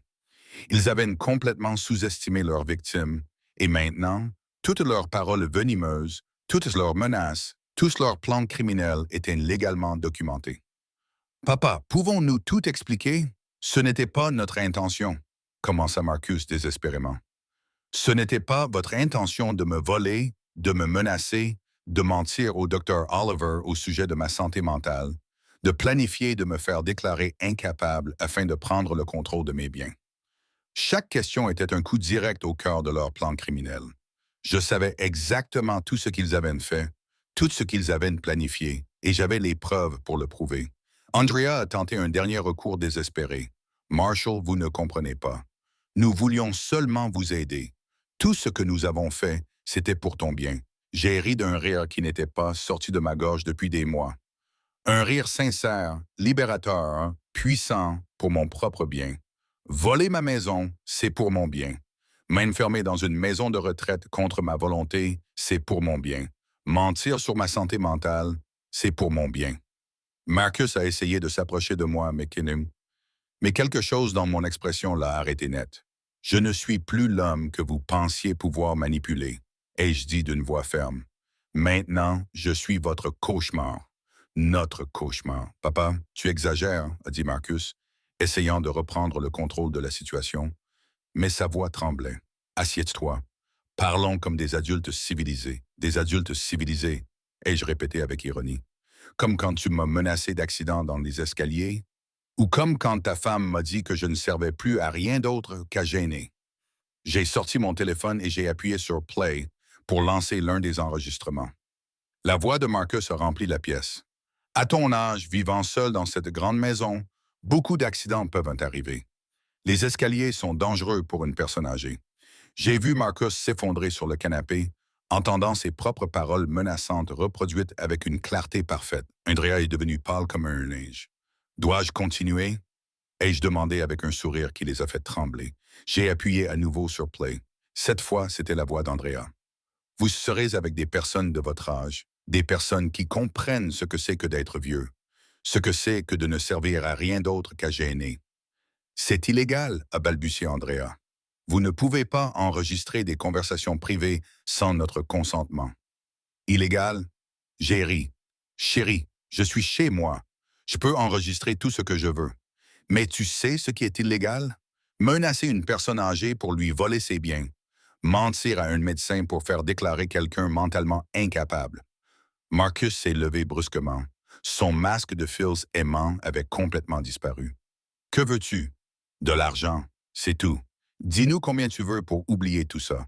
Ils avaient complètement sous-estimé leurs victimes, et maintenant, toutes leurs paroles venimeuses, toutes leurs menaces, tous leurs plans criminels étaient légalement documentés. Papa, pouvons-nous tout expliquer? Ce n'était pas notre intention, commença Marcus désespérément. Ce n'était pas votre intention de me voler, de me menacer, de mentir au docteur Oliver au sujet de ma santé mentale, de planifier de me faire déclarer incapable afin de prendre le contrôle de mes biens. Chaque question était un coup direct au cœur de leur plan criminel. Je savais exactement tout ce qu'ils avaient fait, tout ce qu'ils avaient planifié, et j'avais les preuves pour le prouver. Andrea a tenté un dernier recours désespéré. Marshall, vous ne comprenez pas. Nous voulions seulement vous aider. Tout ce que nous avons fait, c'était pour ton bien. J'ai ri d'un rire qui n'était pas sorti de ma gorge depuis des mois. Un rire sincère, libérateur, puissant pour mon propre bien. Voler ma maison, c'est pour mon bien. M'enfermer dans une maison de retraite contre ma volonté, c'est pour mon bien. Mentir sur ma santé mentale, c'est pour mon bien. Marcus a essayé de s'approcher de moi, McKinnon, mais quelque chose dans mon expression l'a arrêté net. Je ne suis plus l'homme que vous pensiez pouvoir manipuler, ai-je dit d'une voix ferme. Maintenant, je suis votre cauchemar. Notre cauchemar. Papa, tu exagères, a dit Marcus, essayant de reprendre le contrôle de la situation, mais sa voix tremblait. Assieds-toi. Parlons comme des adultes civilisés, ai-je répété avec ironie. Comme quand tu m'as menacé d'accident dans les escaliers, ou comme quand ta femme m'a dit que je ne servais plus à rien d'autre qu'à gêner. J'ai sorti mon téléphone et j'ai appuyé sur Play pour lancer l'un des enregistrements. La voix de Marcus a rempli la pièce. À ton âge, vivant seul dans cette grande maison, beaucoup d'accidents peuvent arriver. Les escaliers sont dangereux pour une personne âgée. J'ai vu Marcus s'effondrer sur le canapé, entendant ses propres paroles menaçantes reproduites avec une clarté parfaite. Andrea est devenu pâle comme un neige. Dois-je continuer? Ai-je demandé avec un sourire qui les a fait trembler. J'ai appuyé à nouveau sur Play. Cette fois, c'était la voix d'Andrea. Vous serez avec des personnes de votre âge, des personnes qui comprennent ce que c'est que d'être vieux, ce que c'est que de ne servir à rien d'autre qu'à gêner. C'est illégal, a balbutié Andrea. Vous ne pouvez pas enregistrer des conversations privées sans notre consentement. Illégal? J'ai ri. Chérie, je suis chez moi. Je peux enregistrer tout ce que je veux. Mais tu sais ce qui est illégal? Menacer une personne âgée pour lui voler ses biens. Mentir à un médecin pour faire déclarer quelqu'un mentalement incapable. Marcus s'est levé brusquement. Son masque de fils aimant avait complètement disparu. Que veux-tu? De l'argent, c'est tout. Dis-nous combien tu veux pour oublier tout ça.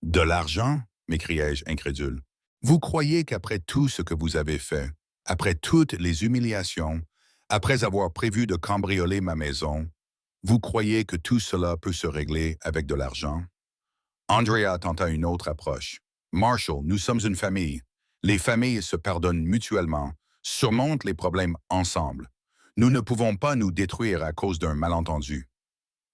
De l'argent? M'écriai-je incrédule. Vous croyez qu'après tout ce que vous avez fait, après toutes les humiliations, après avoir prévu de cambrioler ma maison, vous croyez que tout cela peut se régler avec de l'argent? Andrea tenta une autre approche. Marshall, nous sommes une famille. Les familles se pardonnent mutuellement, surmontent les problèmes ensemble. Nous ne pouvons pas nous détruire à cause d'un malentendu.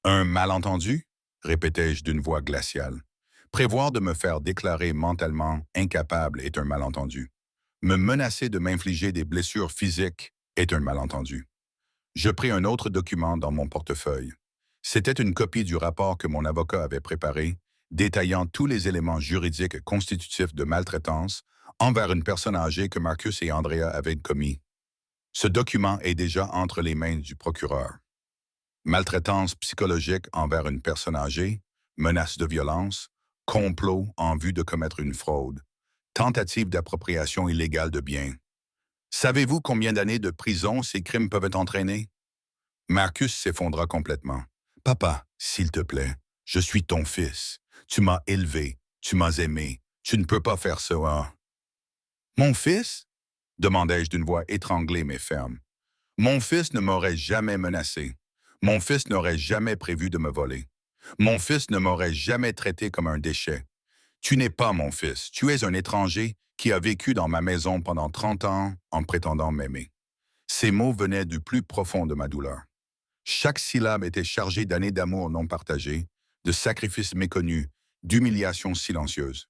Un malentendu? Répétai-je d'une voix glaciale. Prévoir de me faire déclarer mentalement incapable est un malentendu. Me menacer de m'infliger des blessures physiques est un malentendu. Je pris un autre document dans mon portefeuille. C'était une copie du rapport que mon avocat avait préparé, détaillant tous les éléments juridiques constitutifs de maltraitance envers une personne âgée que Marcus et Andrea avaient commis. Ce document est déjà entre les mains du procureur. Maltraitance psychologique envers une personne âgée, menace de violence, complot en vue de commettre une fraude, tentative d'appropriation illégale de biens. Savez-vous combien d'années de prison ces crimes peuvent entraîner? Marcus s'effondra complètement. Papa, s'il te plaît, je suis ton fils. Tu m'as élevé, tu m'as aimé. Tu ne peux pas faire ça, hein? Mon fils? Demandai-je d'une voix étranglée mais ferme. Mon fils ne m'aurait jamais menacé. Mon fils n'aurait jamais prévu de me voler. Mon fils ne m'aurait jamais traité comme un déchet. Tu n'es pas mon fils. Tu es un étranger qui a vécu dans ma maison pendant 30 ans en prétendant m'aimer. Ces mots venaient du plus profond de ma douleur. Chaque syllabe était chargée d'années d'amour non partagées, de sacrifices méconnus, d'humiliations silencieuses.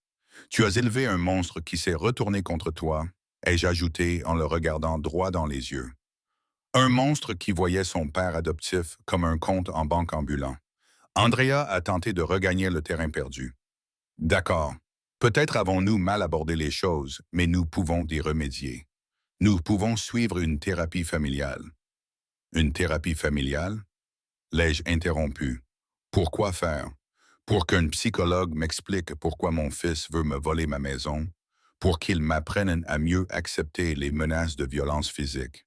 Tu as élevé un monstre qui s'est retourné contre toi, ai-je ajouté en le regardant droit dans les yeux. Un monstre qui voyait son père adoptif comme un compte en banque ambulant. Andrea a tenté de regagner le terrain perdu. D'accord. Peut-être avons-nous mal abordé les choses, mais nous pouvons y remédier. Nous pouvons suivre une thérapie familiale. Une thérapie familiale? L'ai-je interrompu. Pourquoi faire? Pour qu'un psychologue m'explique pourquoi mon fils veut me voler ma maison, pour qu'il m'apprenne à mieux accepter les menaces de violence physique.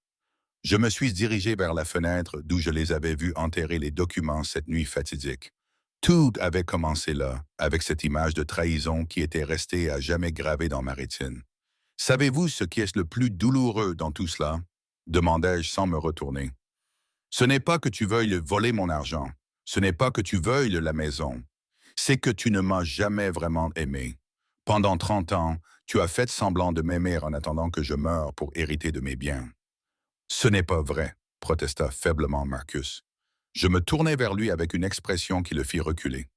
Je me suis dirigé vers la fenêtre d'où je les avais vus enterrer les documents cette nuit fatidique. Tout avait commencé là, avec cette image de trahison qui était restée à jamais gravée dans ma rétine. Savez-vous ce qui est le plus douloureux dans tout cela? Demandai-je sans me retourner. Ce n'est pas que tu veuilles voler mon argent. Ce n'est pas que tu veuilles la maison. C'est que tu ne m'as jamais vraiment aimé. Pendant 30 ans, tu as fait semblant de m'aimer en attendant que je meure pour hériter de mes biens. Ce n'est pas vrai, protesta faiblement Marcus. Je me tournai vers lui avec une expression qui le fit reculer.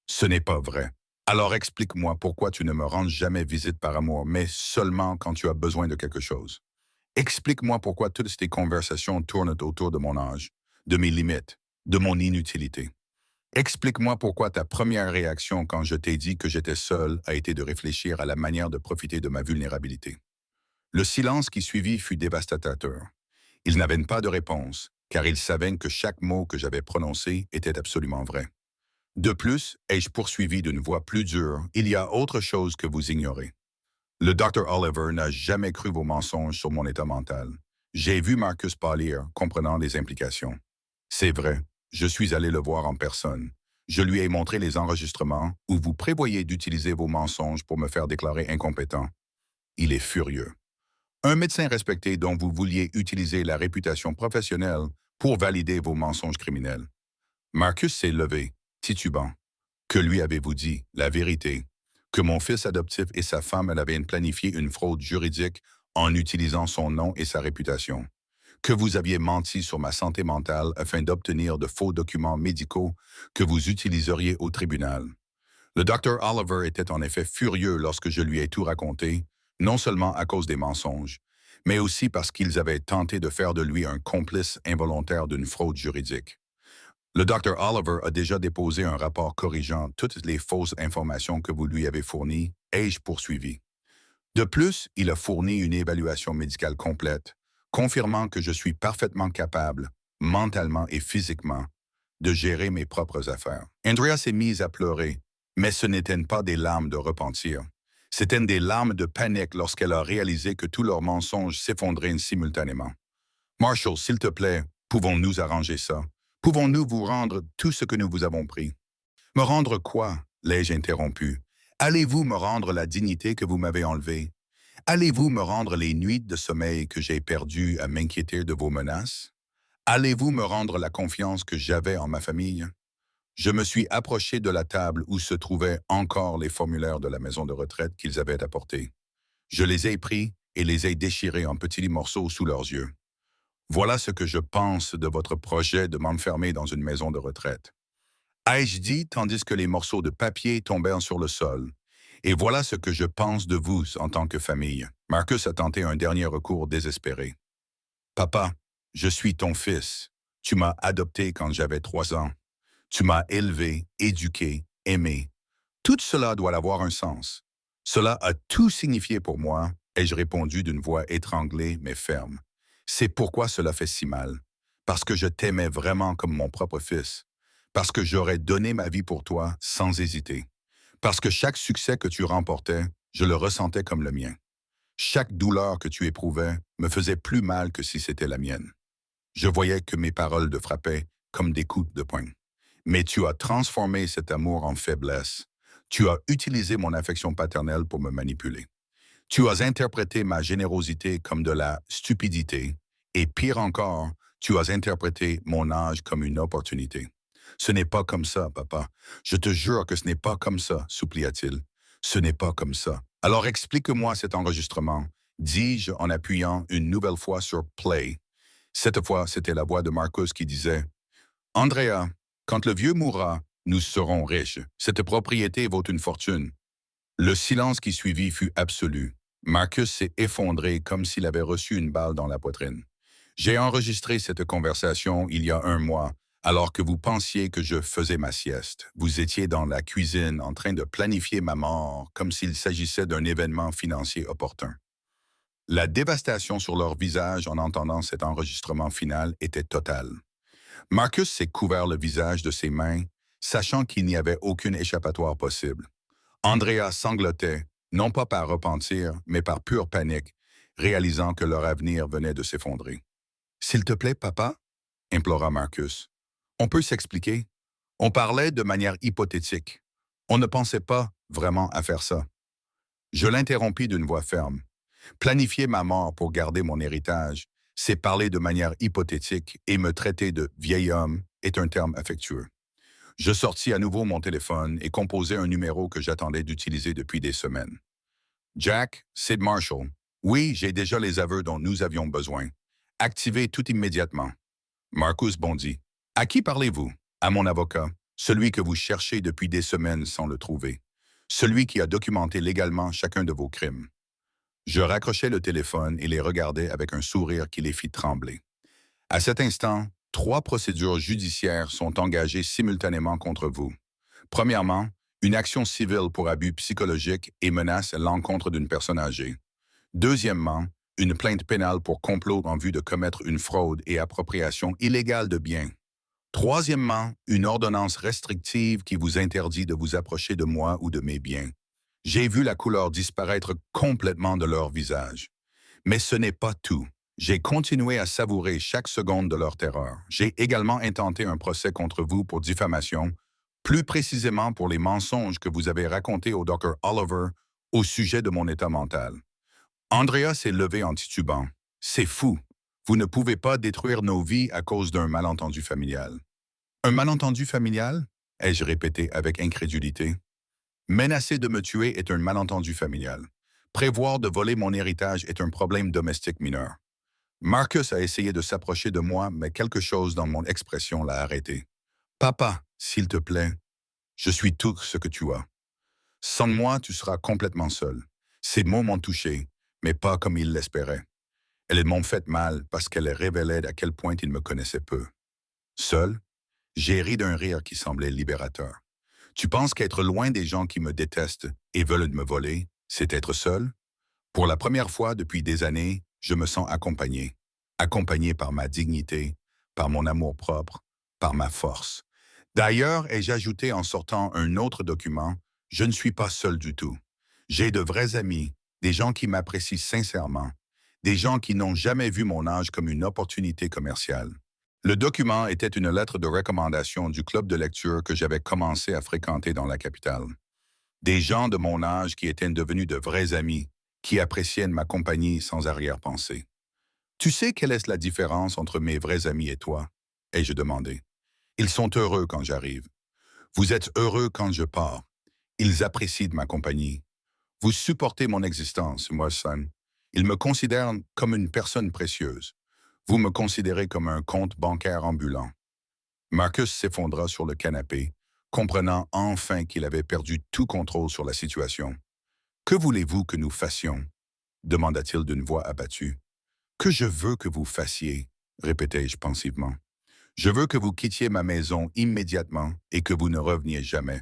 Ce n'est pas vrai. Alors explique-moi pourquoi tu ne me rends jamais visite par amour, mais seulement quand tu as besoin de quelque chose. Explique-moi pourquoi toutes tes conversations tournent autour de mon âge, de mes limites, de mon inutilité. Explique-moi pourquoi ta première réaction quand je t'ai dit que j'étais seul a été de réfléchir à la manière de profiter de ma vulnérabilité. Le silence qui suivit fut dévastateur. Ils n'avaient pas de réponse, car ils savaient que chaque mot que j'avais prononcé était absolument vrai. De plus, ai-je poursuivi d'une voix plus dure, il y a autre chose que vous ignorez. Le Dr. Oliver n'a jamais cru vos mensonges sur mon état mental. J'ai vu Marcus pâlir, comprenant les implications. C'est vrai, je suis allé le voir en personne. Je lui ai montré les enregistrements où vous prévoyez d'utiliser vos mensonges pour me faire déclarer incompétent. Il est furieux. Un médecin respecté dont vous vouliez utiliser la réputation professionnelle pour valider vos mensonges criminels. Marcus s'est levé, titubant. Que lui avez-vous dit? La vérité. Que mon fils adoptif et sa femme avaient planifié une fraude juridique en utilisant son nom et sa réputation. Que vous aviez menti sur ma santé mentale afin d'obtenir de faux documents médicaux que vous utiliseriez au tribunal. Le docteur Oliver était en effet furieux lorsque je lui ai tout raconté, non seulement à cause des mensonges, mais aussi parce qu'ils avaient tenté de faire de lui un complice involontaire d'une fraude juridique. Le docteur Oliver a déjà déposé un rapport corrigeant toutes les fausses informations que vous lui avez fournies, ai-je poursuivi. De plus, il a fourni une évaluation médicale complète, confirmant que je suis parfaitement capable, mentalement et physiquement, de gérer mes propres affaires. Andrea s'est mise à pleurer, mais ce n'étaient pas des larmes de repentir. C'étaient des larmes de panique lorsqu'elle a réalisé que tous leurs mensonges s'effondraient simultanément. Marshall, s'il te plaît, pouvons-nous arranger ça? Pouvons-nous vous rendre tout ce que nous vous avons pris? Me rendre quoi? L'ai-je interrompu. Allez-vous me rendre la dignité que vous m'avez enlevée? Allez-vous me rendre les nuits de sommeil que j'ai perdues à m'inquiéter de vos menaces? Allez-vous me rendre la confiance que j'avais en ma famille? Je me suis approché de la table où se trouvaient encore les formulaires de la maison de retraite qu'ils avaient apportés. Je les ai pris et les ai déchirés en petits morceaux sous leurs yeux. Voilà ce que je pense de votre projet de m'enfermer dans une maison de retraite. Ai-je dit tandis que les morceaux de papier tombèrent sur le sol. Et voilà ce que je pense de vous en tant que famille. Marcus a tenté un dernier recours désespéré. Papa, je suis ton fils. Tu m'as adopté quand j'avais 3 ans. Tu m'as élevé, éduqué, aimé. Tout cela doit avoir un sens. Cela a tout signifié pour moi, ai-je répondu d'une voix étranglée mais ferme. C'est pourquoi cela fait si mal. Parce que je t'aimais vraiment comme mon propre fils. Parce que j'aurais donné ma vie pour toi sans hésiter. Parce que chaque succès que tu remportais, je le ressentais comme le mien. Chaque douleur que tu éprouvais me faisait plus mal que si c'était la mienne. Je voyais que mes paroles te frappaient comme des coups de poing. Mais tu as transformé cet amour en faiblesse. Tu as utilisé mon affection paternelle pour me manipuler. Tu as interprété ma générosité comme de la stupidité. Et pire encore, tu as interprété mon âge comme une opportunité. Ce n'est pas comme ça, papa. Je te jure que ce n'est pas comme ça, supplia-t-il. Ce n'est pas comme ça. Alors explique-moi cet enregistrement, dis-je en appuyant une nouvelle fois sur Play. Cette fois, c'était la voix de Marcus qui disait « Andrea, quand le vieux mourra, nous serons riches. Cette propriété vaut une fortune. » Le silence qui suivit fut absolu. Marcus s'est effondré comme s'il avait reçu une balle dans la poitrine. J'ai enregistré cette conversation il y a un mois, alors que vous pensiez que je faisais ma sieste. Vous étiez dans la cuisine en train de planifier ma mort comme s'il s'agissait d'un événement financier opportun. La dévastation sur leur visage en entendant cet enregistrement final était totale. Marcus s'est couvert le visage de ses mains, sachant qu'il n'y avait aucune échappatoire possible. Andrea sanglotait, non pas par repentir, mais par pure panique, réalisant que leur avenir venait de s'effondrer. S'il te plaît, papa, implora Marcus. On peut s'expliquer. On parlait de manière hypothétique. On ne pensait pas vraiment à faire ça. Je l'interrompis d'une voix ferme. Planifier ma mort pour garder mon héritage, c'est parler de manière hypothétique et me traiter de vieil homme est un terme affectueux. Je sortis à nouveau mon téléphone et composai un numéro que j'attendais d'utiliser depuis des semaines. Jack, Sid Marshall. Oui, j'ai déjà les aveux dont nous avions besoin. Activez tout immédiatement. Marcus bondit. À qui parlez-vous? À mon avocat, celui que vous cherchez depuis des semaines sans le trouver. Celui qui a documenté légalement chacun de vos crimes. Je raccrochai le téléphone et les regardai avec un sourire qui les fit trembler. À cet instant, 3 procédures judiciaires sont engagées simultanément contre vous. Premièrement, une action civile pour abus psychologiques et menaces à l'encontre d'une personne âgée. Deuxièmement, une plainte pénale pour complot en vue de commettre une fraude et appropriation illégale de biens. Troisièmement, une ordonnance restrictive qui vous interdit de vous approcher de moi ou de mes biens. J'ai vu la couleur disparaître complètement de leur visage. Mais ce n'est pas tout. J'ai continué à savourer chaque seconde de leur terreur. J'ai également intenté un procès contre vous pour diffamation, plus précisément pour les mensonges que vous avez racontés au Dr. Oliver au sujet de mon état mental. Andrea s'est levé en titubant. C'est fou. Vous ne pouvez pas détruire nos vies à cause d'un malentendu familial. Un malentendu familial? Ai-je répété avec incrédulité. Menacer de me tuer est un malentendu familial. Prévoir de voler mon héritage est un problème domestique mineur. Marcus a essayé de s'approcher de moi, mais quelque chose dans mon expression l'a arrêté. Papa, s'il te plaît, je suis tout ce que tu as. Sans moi, tu seras complètement seul. Ces mots m'ont touché, mais pas comme il l'espérait. Elles m'ont fait mal parce qu'elles révélaient à quel point il me connaissait peu. Seul, j'ai ri d'un rire qui semblait libérateur. Tu penses qu'être loin des gens qui me détestent et veulent me voler, c'est être seul? Pour la première fois depuis des années, je me sens accompagné. Accompagné par ma dignité, par mon amour-propre, par ma force. D'ailleurs, ai-je ajouté en sortant un autre document, je ne suis pas seul du tout. J'ai de vrais amis, des gens qui m'apprécient sincèrement, des gens qui n'ont jamais vu mon âge comme une opportunité commerciale. Le document était une lettre de recommandation du club de lecture que j'avais commencé à fréquenter dans la capitale. Des gens de mon âge qui étaient devenus de vrais amis, qui appréciaient ma compagnie sans arrière-pensée. Tu sais quelle est la différence entre mes vrais amis et toi? Ai-je demandé. Ils sont heureux quand j'arrive. Vous êtes heureux quand je pars. Ils apprécient de ma compagnie. Vous supportez mon existence, Watson. Ils me considèrent comme une personne précieuse. Vous me considérez comme un compte bancaire ambulant. Marcus s'effondra sur le canapé, comprenant enfin qu'il avait perdu tout contrôle sur la situation. Que voulez-vous que nous fassions? Demanda-t-il d'une voix abattue. Que je veux que vous fassiez, répétai-je pensivement. Je veux que vous quittiez ma maison immédiatement et que vous ne reveniez jamais.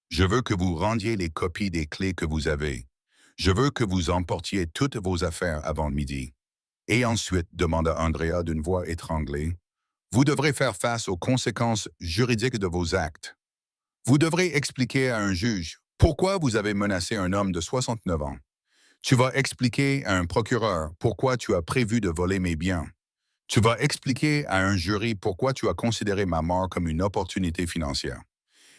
Je veux que vous rendiez les copies des clés que vous avez. Je veux que vous emportiez toutes vos affaires avant midi. Et ensuite, demanda Andrea d'une voix étranglée, vous devrez faire face aux conséquences juridiques de vos actes. Vous devrez expliquer à un juge pourquoi vous avez menacé un homme de 69 ans. Tu vas expliquer à un procureur pourquoi tu as prévu de voler mes biens. Tu vas expliquer à un jury pourquoi tu as considéré ma mort comme une opportunité financière.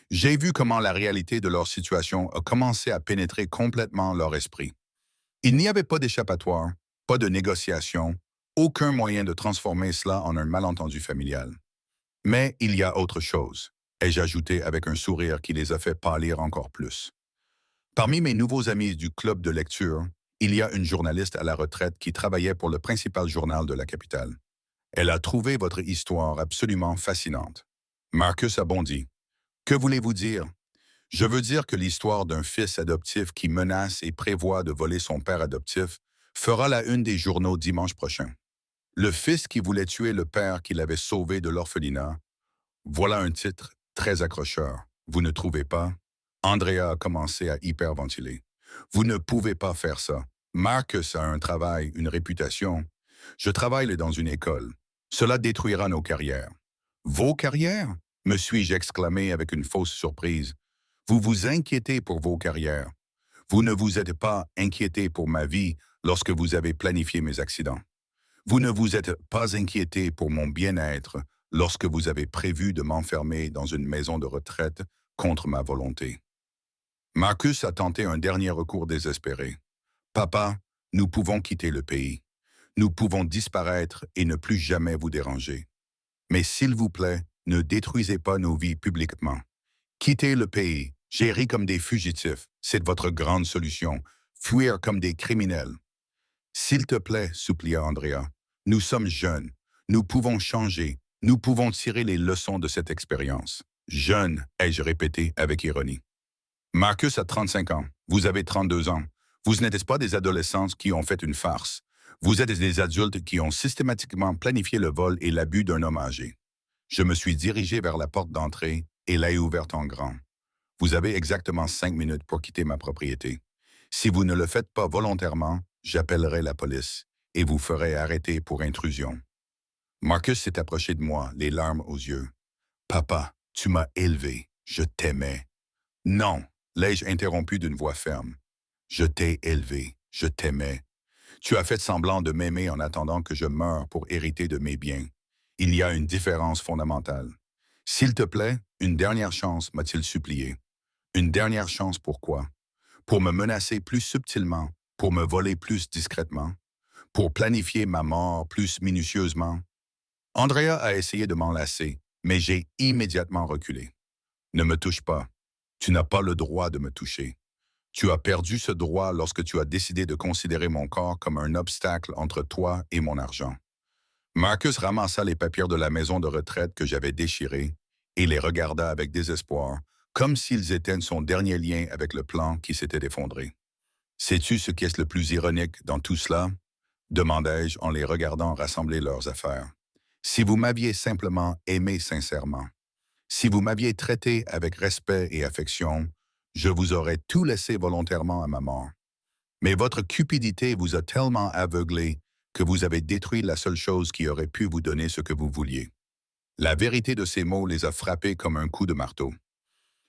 J'ai vu comment la réalité de leur situation a commencé à pénétrer complètement leur esprit. Il n'y avait pas d'échappatoire, pas de négociation, aucun moyen de transformer cela en un malentendu familial. Mais il y a autre chose, ai-je ajouté avec un sourire qui les a fait pâlir encore plus. Parmi mes nouveaux amis du club de lecture, il y a une journaliste à la retraite qui travaillait pour le principal journal de la capitale. Elle a trouvé votre histoire absolument fascinante. Marcus a bondi. Que voulez-vous dire? Je veux dire que l'histoire d'un fils adoptif qui menace et prévoit de voler son père adoptif fera la une des journaux dimanche prochain. Le fils qui voulait tuer le père qu'il avait sauvé de l'orphelinat. Voilà un titre très accrocheur. Vous ne trouvez pas? Andrea a commencé à hyperventiler. Vous ne pouvez pas faire ça. Marcus a un travail, une réputation. Je travaille dans une école. Cela détruira nos carrières. Vos carrières? Me suis-je exclamé avec une fausse surprise. Vous vous inquiétez pour vos carrières. Vous ne vous êtes pas inquiété pour ma vie lorsque vous avez planifié mes accidents. Vous ne vous êtes pas inquiété pour mon bien-être lorsque vous avez prévu de m'enfermer dans une maison de retraite contre ma volonté. Marcus a tenté un dernier recours désespéré. Papa, nous pouvons quitter le pays. Nous pouvons disparaître et ne plus jamais vous déranger. Mais s'il vous plaît, ne détruisez pas nos vies publiquement. Quittez le pays, gérer comme des fugitifs, c'est votre grande solution. Fuir comme des criminels. S'il te plaît, supplia Andrea, nous sommes jeunes, nous pouvons changer, nous pouvons tirer les leçons de cette expérience. Jeune, ai-je répété avec ironie. Marcus a 35 ans, vous avez 32 ans. Vous n'êtes pas des adolescents qui ont fait une farce. Vous êtes des adultes qui ont systématiquement planifié le vol et l'abus d'un homme âgé. Je me suis dirigé vers la porte d'entrée et l'ai ouverte en grand. Vous avez exactement 5 minutes pour quitter ma propriété. Si vous ne le faites pas volontairement, j'appellerai la police et vous ferai arrêter pour intrusion. Marcus s'est approché de moi, les larmes aux yeux. Papa, tu m'as élevé, je t'aimais. Non, l'ai-je interrompu d'une voix ferme. Je t'ai élevé, je t'aimais. Tu as fait semblant de m'aimer en attendant que je meure pour hériter de mes biens. Il y a une différence fondamentale. S'il te plaît, une dernière chance, m'a-t-il supplié. Une dernière chance pourquoi? Pour me menacer plus subtilement, pour me voler plus discrètement, pour planifier ma mort plus minutieusement. Andrea a essayé de m'enlacer, mais j'ai immédiatement reculé. Ne me touche pas. Tu n'as pas le droit de me toucher. Tu as perdu ce droit lorsque tu as décidé de considérer mon corps comme un obstacle entre toi et mon argent. Marcus ramassa les papiers de la maison de retraite que j'avais déchirés et les regarda avec désespoir, comme s'ils étaient son dernier lien avec le plan qui s'était effondré. Sais-tu ce qui est le plus ironique dans tout cela? Demandai-je en les regardant rassembler leurs affaires. Si vous m'aviez simplement aimé sincèrement, si vous m'aviez traité avec respect et affection, je vous aurais tout laissé volontairement à ma mort. Mais votre cupidité vous a tellement aveuglé que vous avez détruit la seule chose qui aurait pu vous donner ce que vous vouliez. La vérité de ces mots les a frappés comme un coup de marteau.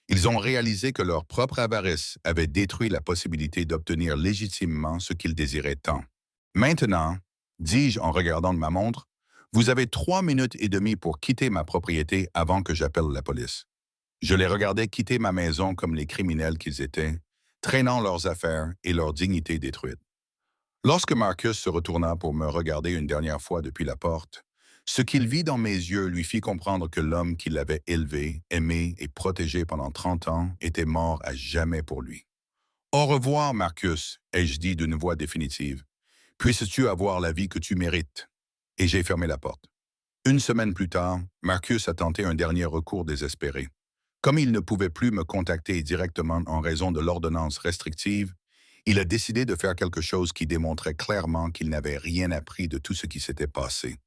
Ils ont réalisé que leur propre avarice avait détruit la possibilité d'obtenir légitimement ce qu'ils désiraient tant. Maintenant, dis-je en regardant ma montre, vous avez 3 minutes et demie pour quitter ma propriété avant que j'appelle la police. Je les regardais quitter ma maison comme les criminels qu'ils étaient, traînant leurs affaires et leur dignité détruite. Lorsque Marcus se retourna pour me regarder une dernière fois depuis la porte, ce qu'il vit dans mes yeux lui fit comprendre que l'homme qui l'avait élevé, aimé et protégé pendant 30 ans était mort à jamais pour lui. Au revoir, Marcus, ai-je dit d'une voix définitive. Puisses-tu avoir la vie que tu mérites? Et j'ai fermé la porte. Une semaine plus tard, Marcus a tenté un dernier recours désespéré. Comme il ne pouvait plus me contacter directement en raison de l'ordonnance restrictive, il a décidé de faire quelque chose qui démontrait clairement qu'il n'avait rien appris de tout ce qui s'était passé.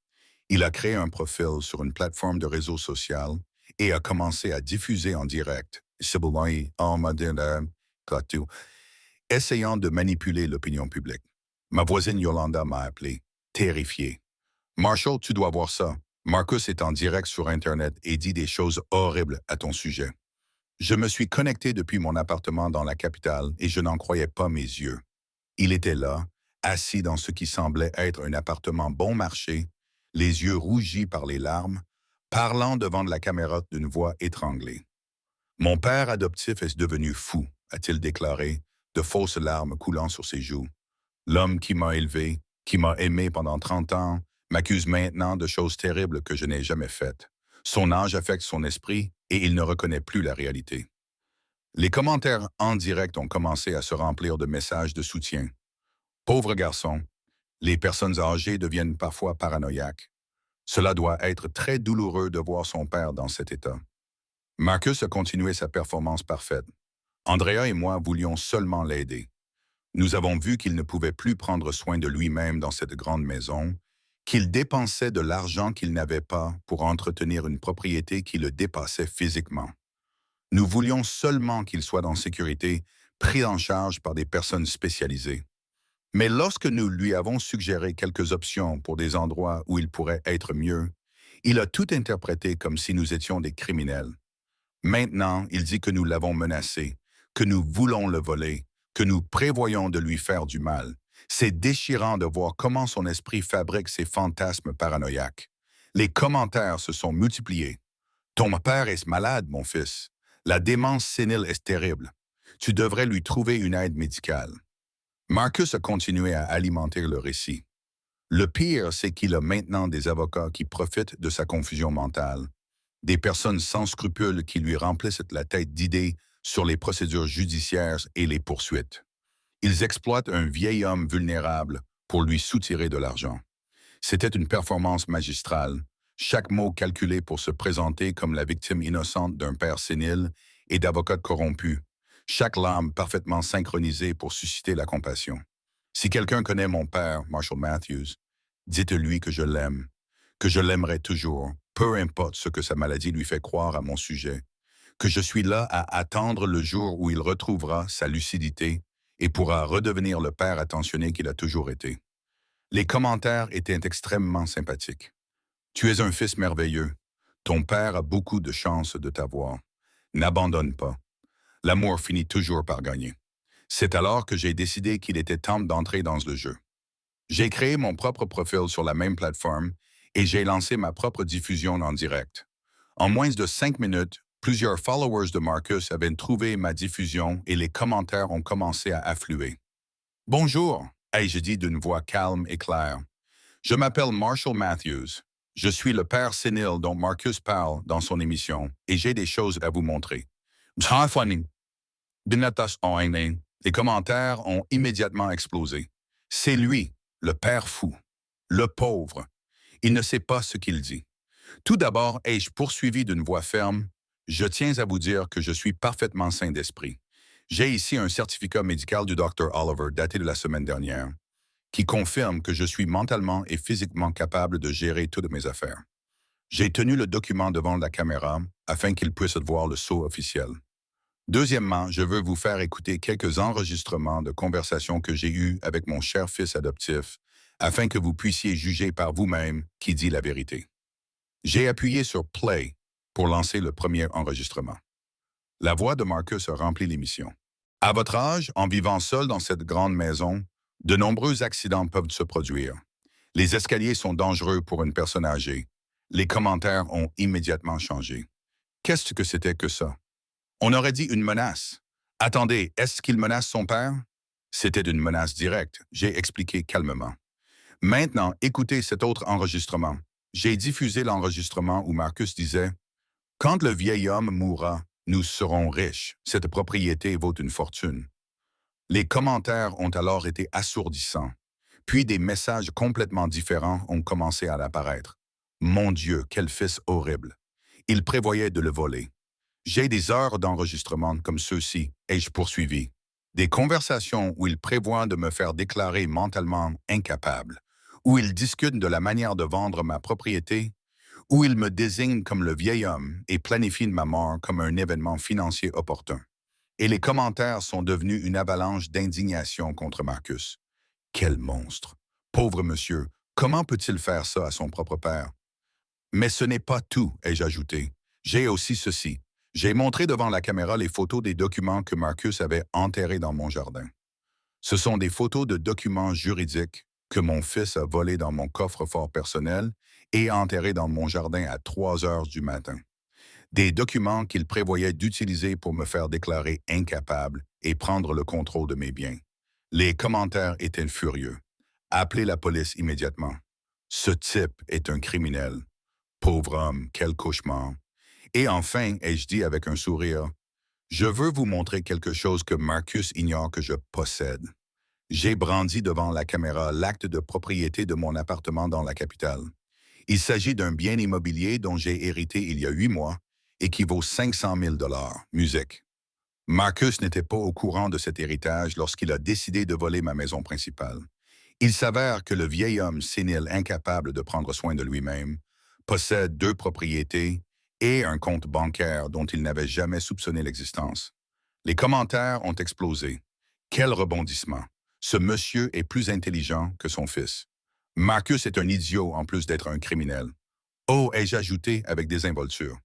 Il a créé un profil sur une plateforme de réseau social et a commencé à diffuser en direct, essayant de manipuler l'opinion publique. Ma voisine Yolanda m'a appelé, terrifiée. Marshall, tu dois voir ça. Marcus est en direct sur Internet et dit des choses horribles à ton sujet. Je me suis connecté depuis mon appartement dans la capitale et je n'en croyais pas mes yeux. Il était là, assis dans ce qui semblait être un appartement bon marché, les yeux rougis par les larmes, parlant devant la caméra d'une voix étranglée. Mon père adoptif est devenu fou, a-t-il déclaré, de fausses larmes coulant sur ses joues. L'homme qui m'a élevé, qui m'a aimé pendant 30 ans, m'accuse maintenant de choses terribles que je n'ai jamais faites. Son âge affecte son esprit et il ne reconnaît plus la réalité. Les commentaires en direct ont commencé à se remplir de messages de soutien. Pauvre garçon, les personnes âgées deviennent parfois paranoïaques. Cela doit être très douloureux de voir son père dans cet état. Marcus a continué sa performance parfaite. Andrea et moi voulions seulement l'aider. Nous avons vu qu'il ne pouvait plus prendre soin de lui-même dans cette grande maison, qu'il dépensait de l'argent qu'il n'avait pas pour entretenir une propriété qui le dépassait physiquement. Nous voulions seulement qu'il soit en sécurité, pris en charge par des personnes spécialisées. Mais lorsque nous lui avons suggéré quelques options pour des endroits où il pourrait être mieux, il a tout interprété comme si nous étions des criminels. Maintenant, il dit que nous l'avons menacé, que nous voulons le voler, que nous prévoyons de lui faire du mal. C'est déchirant de voir comment son esprit fabrique ses fantasmes paranoïaques. Les commentaires se sont multipliés. Ton père est malade, mon fils. La démence sénile est terrible. Tu devrais lui trouver une aide médicale. Marcus a continué à alimenter le récit. Le pire, c'est qu'il a maintenant des avocats qui profitent de sa confusion mentale, des personnes sans scrupules qui lui remplissent la tête d'idées sur les procédures judiciaires et les poursuites. Ils exploitent un vieil homme vulnérable pour lui soutirer de l'argent. C'était une performance magistrale, chaque mot calculé pour se présenter comme la victime innocente d'un père sénile et d'avocats corrompus, chaque larme parfaitement synchronisée pour susciter la compassion. Si quelqu'un connaît mon père, Marshall Matthews, dites-lui que je l'aime, que je l'aimerai toujours, peu importe ce que sa maladie lui fait croire à mon sujet, que je suis là à attendre le jour où il retrouvera sa lucidité et pourra redevenir le père attentionné qu'il a toujours été. Les commentaires étaient extrêmement sympathiques. Tu es un fils merveilleux. Ton père a beaucoup de chance de t'avoir. N'abandonne pas. L'amour finit toujours par gagner. C'est alors que j'ai décidé qu'il était temps d'entrer dans le jeu. J'ai créé mon propre profil sur la même plateforme et j'ai lancé ma propre diffusion en direct. En moins de 5 minutes, plusieurs followers de Marcus avaient trouvé ma diffusion et les commentaires ont commencé à affluer. Bonjour, ai-je dit d'une voix calme et claire. Je m'appelle Marshall Matthews. Je suis le père sénile dont Marcus parle dans son émission et j'ai des choses à vous montrer. C'est funny. Les commentaires ont immédiatement explosé. C'est lui, le père fou, le pauvre. Il ne sait pas ce qu'il dit. Tout d'abord, ai-je poursuivi d'une voix ferme. Je tiens à vous dire que je suis parfaitement sain d'esprit. J'ai ici un certificat médical du Dr. Oliver daté de la semaine dernière, qui confirme que je suis mentalement et physiquement capable de gérer toutes mes affaires. J'ai tenu le document devant la caméra afin qu'il puisse voir le sceau officiel. Deuxièmement, je veux vous faire écouter quelques enregistrements de conversations que j'ai eues avec mon cher fils adoptif, afin que vous puissiez juger par vous-même qui dit la vérité. J'ai appuyé sur Play pour lancer le premier enregistrement. La voix de Marcus a rempli l'émission. À votre âge, en vivant seul dans cette grande maison, de nombreux accidents peuvent se produire. Les escaliers sont dangereux pour une personne âgée. Les commentaires ont immédiatement changé. Qu'est-ce que c'était que ça? On aurait dit une menace. Attendez, est-ce qu'il menace son père? C'était une menace directe, j'ai expliqué calmement. Maintenant, écoutez cet autre enregistrement. J'ai diffusé l'enregistrement où Marcus disait « Quand le vieil homme mourra, nous serons riches. Cette propriété vaut une fortune. » Les commentaires ont alors été assourdissants. Puis des messages complètement différents ont commencé à apparaître. Mon Dieu, quel fils horrible. Il prévoyait de le voler. J'ai des heures d'enregistrement comme ceux-ci, ai-je poursuivi. Des conversations où il prévoit de me faire déclarer mentalement incapable, où il discute de la manière de vendre ma propriété, où il me désigne comme le vieil homme et planifie ma mort comme un événement financier opportun. Et les commentaires sont devenus une avalanche d'indignation contre Marcus. Quel monstre! Pauvre monsieur, comment peut-il faire ça à son propre père? Mais ce n'est pas tout, ai-je ajouté. J'ai aussi ceci. J'ai montré devant la caméra les photos des documents que Marcus avait enterrés dans mon jardin. Ce sont des photos de documents juridiques que mon fils a volés dans mon coffre-fort personnel et enterrés dans mon jardin à 3 heures du matin. Des documents qu'il prévoyait d'utiliser pour me faire déclarer incapable et prendre le contrôle de mes biens. Les commentaires étaient furieux. Appelez la police immédiatement. Ce type est un criminel. Pauvre homme, quel cauchemar. Et enfin, ai-je dit avec un sourire, je veux vous montrer quelque chose que Marcus ignore que je possède. J'ai brandi devant la caméra l'acte de propriété de mon appartement dans la capitale. Il s'agit d'un bien immobilier dont j'ai hérité il y a 8 mois et qui vaut 500 000 $. Musique. Marcus n'était pas au courant de cet héritage lorsqu'il a décidé de voler ma maison principale. Il s'avère que le vieil homme sénile incapable de prendre soin de lui-même possède 2 propriétés et un compte bancaire dont il n'avait jamais soupçonné l'existence. Les commentaires ont explosé. Quel rebondissement! Ce monsieur est plus intelligent que son fils. Marcus est un idiot en plus d'être un criminel. Oh, ai-je ajouté avec désinvolture.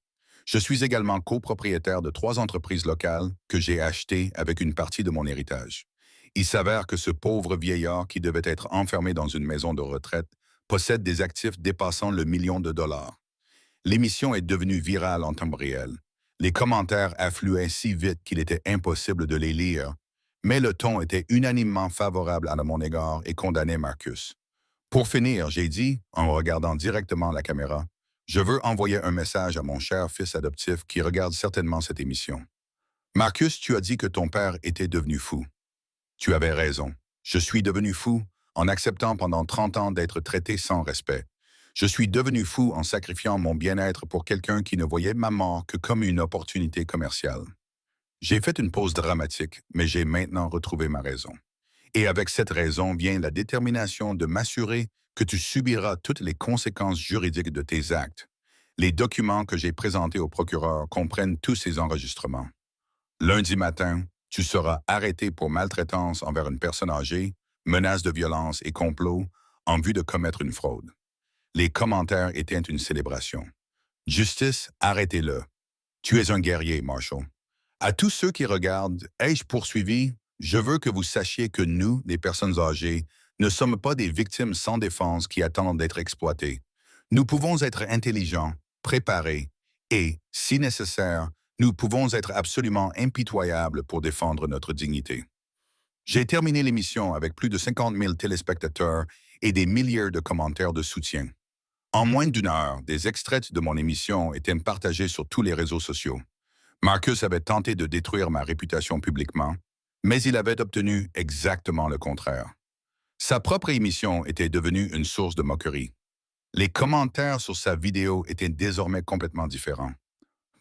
Je suis également copropriétaire de 3 entreprises locales que j'ai achetées avec une partie de mon héritage. Il s'avère que ce pauvre vieillard qui devait être enfermé dans une maison de retraite possède des actifs dépassant le million de dollars. L'émission est devenue virale en temps réel. Les commentaires affluaient si vite qu'il était impossible de les lire, mais le ton était unanimement favorable à mon égard et condamnait Marcus. Pour finir, j'ai dit, en regardant directement la caméra, je veux envoyer un message à mon cher fils adoptif qui regarde certainement cette émission. Marcus, tu as dit que ton père était devenu fou. Tu avais raison. Je suis devenu fou en acceptant pendant 30 ans d'être traité sans respect. Je suis devenu fou en sacrifiant mon bien-être pour quelqu'un qui ne voyait ma mort que comme une opportunité commerciale. J'ai fait une pause dramatique, mais j'ai maintenant retrouvé ma raison. Et avec cette raison vient la détermination de m'assurer que tu subiras toutes les conséquences juridiques de tes actes. Les documents que j'ai présentés au procureur comprennent tous ces enregistrements. Lundi matin, tu seras arrêté pour maltraitance envers une personne âgée, menace de violence et complot en vue de commettre une fraude. Les commentaires étaient une célébration. Justice, arrêtez-le. Tu es un guerrier, Marshall. À tous ceux qui regardent, ai-je poursuivi? Je veux que vous sachiez que nous, les personnes âgées, ne sommes pas des victimes sans défense qui attendent d'être exploitées. Nous pouvons être intelligents, préparés et, si nécessaire, nous pouvons être absolument impitoyables pour défendre notre dignité. J'ai terminé l'émission avec plus de 50 000 téléspectateurs et des milliers de commentaires de soutien. En moins d'1 heure, des extraits de mon émission étaient partagés sur tous les réseaux sociaux. Marcus avait tenté de détruire ma réputation publiquement, mais il avait obtenu exactement le contraire. Sa propre émission était devenue une source de moquerie. Les commentaires sur sa vidéo étaient désormais complètement différents.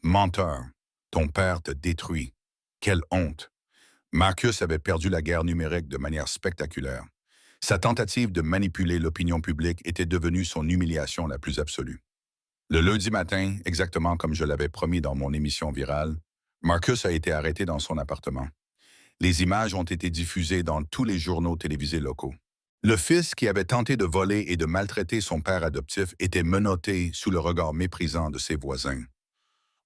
Menteur, ton père te détruit. Quelle honte! Marcus avait perdu la guerre numérique de manière spectaculaire. Sa tentative de manipuler l'opinion publique était devenue son humiliation la plus absolue. Le lundi matin, exactement comme je l'avais promis dans mon émission virale, Marcus a été arrêté dans son appartement. Les images ont été diffusées dans tous les journaux télévisés locaux. Le fils qui avait tenté de voler et de maltraiter son père adoptif était menotté sous le regard méprisant de ses voisins.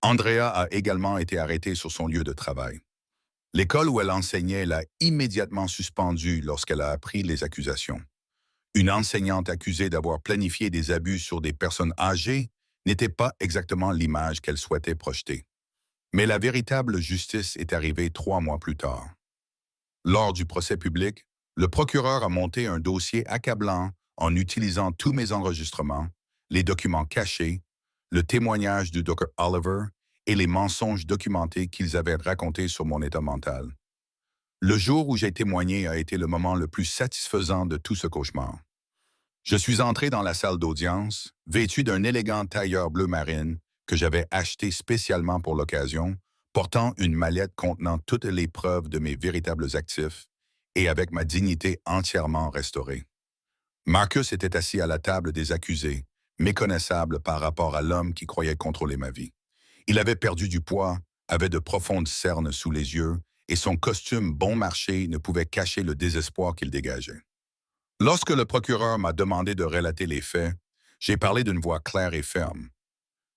Andrea a également été arrêtée sur son lieu de travail. L'école où elle enseignait l'a immédiatement suspendue lorsqu'elle a appris les accusations. Une enseignante accusée d'avoir planifié des abus sur des personnes âgées n'était pas exactement l'image qu'elle souhaitait projeter. Mais la véritable justice est arrivée 3 mois plus tard. Lors du procès public, le procureur a monté un dossier accablant en utilisant tous mes enregistrements, les documents cachés, le témoignage du Dr. Oliver et les mensonges documentés qu'ils avaient racontés sur mon état mental. Le jour où j'ai témoigné a été le moment le plus satisfaisant de tout ce cauchemar. Je suis entré dans la salle d'audience, vêtu d'un élégant tailleur bleu marine que j'avais acheté spécialement pour l'occasion, portant une mallette contenant toutes les preuves de mes véritables actifs et avec ma dignité entièrement restaurée. Marcus était assis à la table des accusés, méconnaissable par rapport à l'homme qui croyait contrôler ma vie. Il avait perdu du poids, avait de profondes cernes sous les yeux, et son costume bon marché ne pouvait cacher le désespoir qu'il dégageait. Lorsque le procureur m'a demandé de relater les faits, j'ai parlé d'une voix claire et ferme.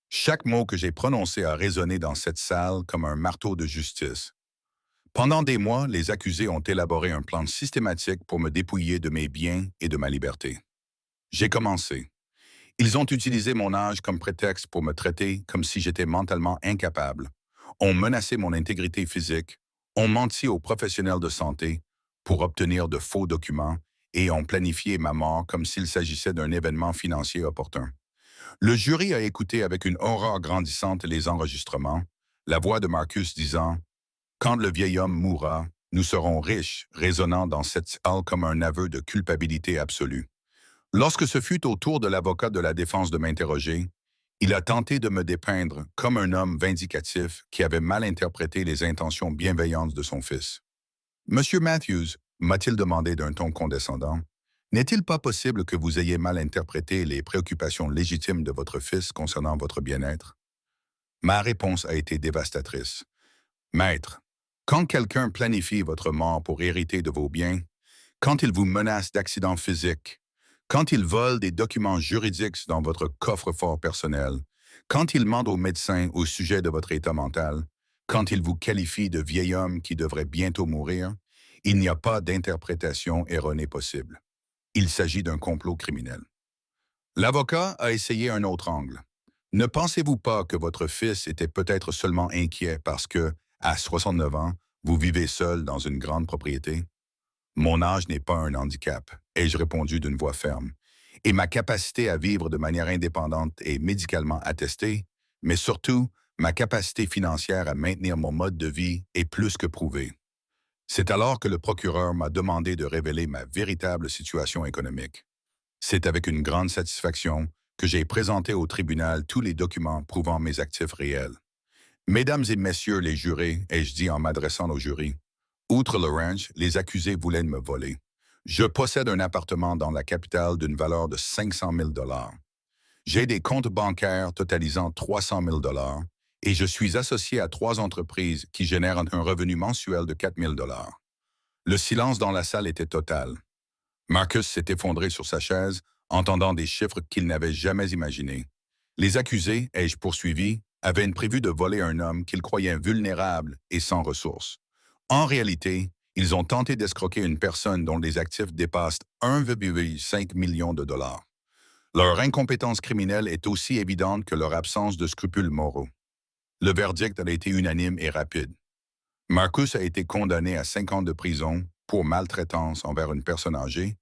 Chaque mot que j'ai prononcé a résonné dans cette salle comme un marteau de justice. Pendant des mois, les accusés ont élaboré un plan systématique pour me dépouiller de mes biens et de ma liberté. J'ai commencé. Ils ont utilisé mon âge comme prétexte pour me traiter comme si j'étais mentalement incapable, ont menacé mon intégrité physique, ont menti aux professionnels de santé pour obtenir de faux documents et ont planifié ma mort comme s'il s'agissait d'un événement financier opportun. Le jury a écouté avec une horreur grandissante les enregistrements, la voix de Marcus disant « Quand le vieil homme mourra, nous serons riches », résonnant dans cette salle comme un aveu de culpabilité absolue. Lorsque ce fut au tour de l'avocat de la défense de m'interroger, Il a tenté de me dépeindre comme un homme vindicatif qui avait mal interprété les intentions bienveillantes de son fils. Monsieur Matthews, m'a-t-il demandé d'un ton condescendant, n'est-il pas possible que vous ayez mal interprété les préoccupations légitimes de votre fils concernant votre bien-être? Ma réponse a été dévastatrice. Maître, quand quelqu'un planifie votre mort pour hériter de vos biens, quand il vous menace d'accidents physiques, quand il vole des documents juridiques dans votre coffre-fort personnel, quand il ment aux médecins au sujet de votre état mental, quand il vous qualifie de vieil homme qui devrait bientôt mourir, il n'y a pas d'interprétation erronée possible. Il s'agit d'un complot criminel. L'avocat a essayé un autre angle. Ne pensez-vous pas que votre fils était peut-être seulement inquiet parce que, à 69 ans, vous vivez seul dans une grande propriété? Mon âge n'est pas un handicap, ai-je répondu d'une voix ferme, et ma capacité à vivre de manière indépendante est médicalement attestée, mais surtout, ma capacité financière à maintenir mon mode de vie est plus que prouvée. C'est alors que le procureur m'a demandé de révéler ma véritable situation économique. C'est avec une grande satisfaction que j'ai présenté au tribunal tous les documents prouvant mes actifs réels. Mesdames et messieurs les jurés, ai-je dit en m'adressant au jury, outre le ranch, les accusés voulaient me voler. Je possède un appartement dans la capitale d'une valeur de 500 000 dollars. J'ai des comptes bancaires totalisant 300 000 dollars et je suis associé à 3 entreprises qui génèrent un revenu mensuel de 4 000 dollars. Le silence dans la salle était total. Marcus s'est effondré sur sa chaise, entendant des chiffres qu'il n'avait jamais imaginés. Les accusés, ai-je poursuivi, avaient une prévue de voler un homme qu'ils croyaient vulnérable et sans ressources. En réalité, ils ont tenté d'escroquer une personne dont les actifs dépassent 1,5 million de dollars. Leur incompétence criminelle est aussi évidente que leur absence de scrupules moraux. Le verdict a été unanime et rapide. Marcus a été condamné à 5 ans de prison pour maltraitance envers une personne âgée,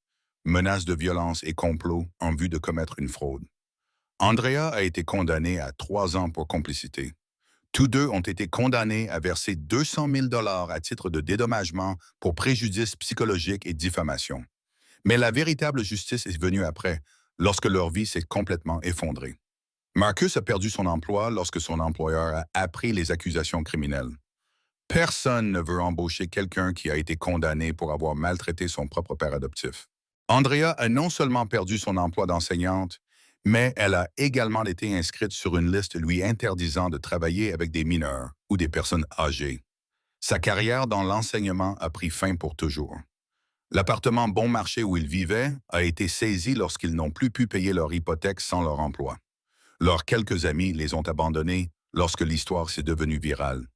menace de violence et complot en vue de commettre une fraude. Andrea a été condamné à 3 ans pour complicité. Tous deux ont été condamnés à verser 200 000 dollars à titre de dédommagement pour préjudice psychologique et diffamation. Mais la véritable justice est venue après, lorsque leur vie s'est complètement effondrée. Marcus a perdu son emploi lorsque son employeur a appris les accusations criminelles. Personne ne veut embaucher quelqu'un qui a été condamné pour avoir maltraité son propre père adoptif. Andrea a non seulement perdu son emploi d'enseignante, mais elle a également été inscrite sur une liste lui interdisant de travailler avec des mineurs ou des personnes âgées. Sa carrière dans l'enseignement a pris fin pour toujours. L'appartement bon marché où ils vivaient a été saisi lorsqu'ils n'ont plus pu payer leur hypothèque sans leur emploi. Leurs quelques amis les ont abandonnés lorsque l'histoire s'est devenue virale.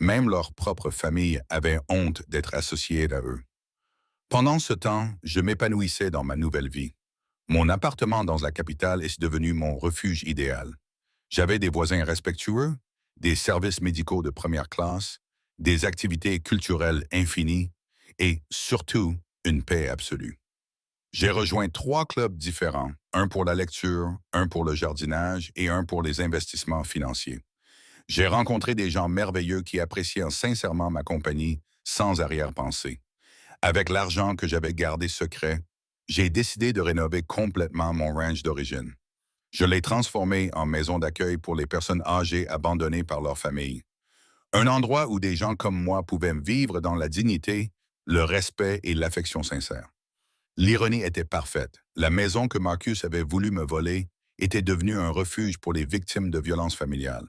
Même leur propre famille avait honte d'être associée à eux. Pendant ce temps, je m'épanouissais dans ma nouvelle vie. Mon appartement dans la capitale est devenu mon refuge idéal. J'avais des voisins respectueux, des services médicaux de première classe, des activités culturelles infinies et, surtout, une paix absolue. J'ai rejoint 3 clubs différents, un pour la lecture, un pour le jardinage et un pour les investissements financiers. J'ai rencontré des gens merveilleux qui appréciaient sincèrement ma compagnie sans arrière-pensée. Avec l'argent que j'avais gardé secret, j'ai décidé de rénover complètement mon ranch d'origine. Je l'ai transformé en maison d'accueil pour les personnes âgées abandonnées par leur famille. Un endroit où des gens comme moi pouvaient vivre dans la dignité, le respect et l'affection sincère. L'ironie était parfaite. La maison que Marcus avait voulu me voler était devenue un refuge pour les victimes de violences familiales.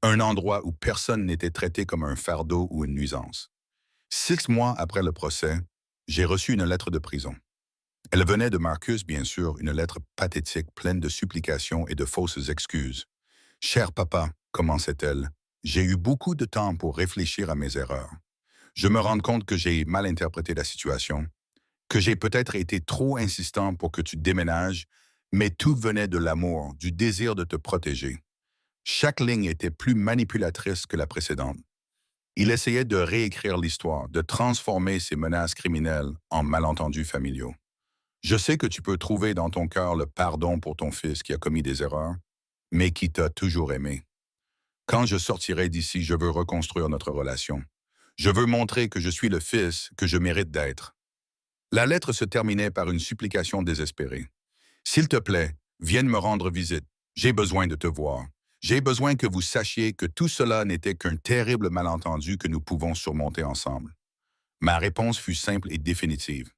Un endroit où personne n'était traité comme un fardeau ou une nuisance. 6 mois après le procès, j'ai reçu une lettre de prison. Elle venait de Marcus, bien sûr, une lettre pathétique pleine de supplications et de fausses excuses. Cher papa, commençait-elle, j'ai eu beaucoup de temps pour réfléchir à mes erreurs. Je me rends compte que j'ai mal interprété la situation, que j'ai peut-être été trop insistant pour que tu déménages, mais tout venait de l'amour, du désir de te protéger. Chaque ligne était plus manipulatrice que la précédente. Il essayait de réécrire l'histoire, de transformer ses menaces criminelles en malentendus familiaux. Je sais que tu peux trouver dans ton cœur le pardon pour ton fils qui a commis des erreurs, mais qui t'a toujours aimé. Quand je sortirai d'ici, je veux reconstruire notre relation. Je veux montrer que je suis le fils que je mérite d'être. La lettre se terminait par une supplication désespérée. S'il te plaît, viens me rendre visite. J'ai besoin de te voir. J'ai besoin que vous sachiez que tout cela n'était qu'un terrible malentendu que nous pouvons surmonter ensemble. Ma réponse fut simple et définitive.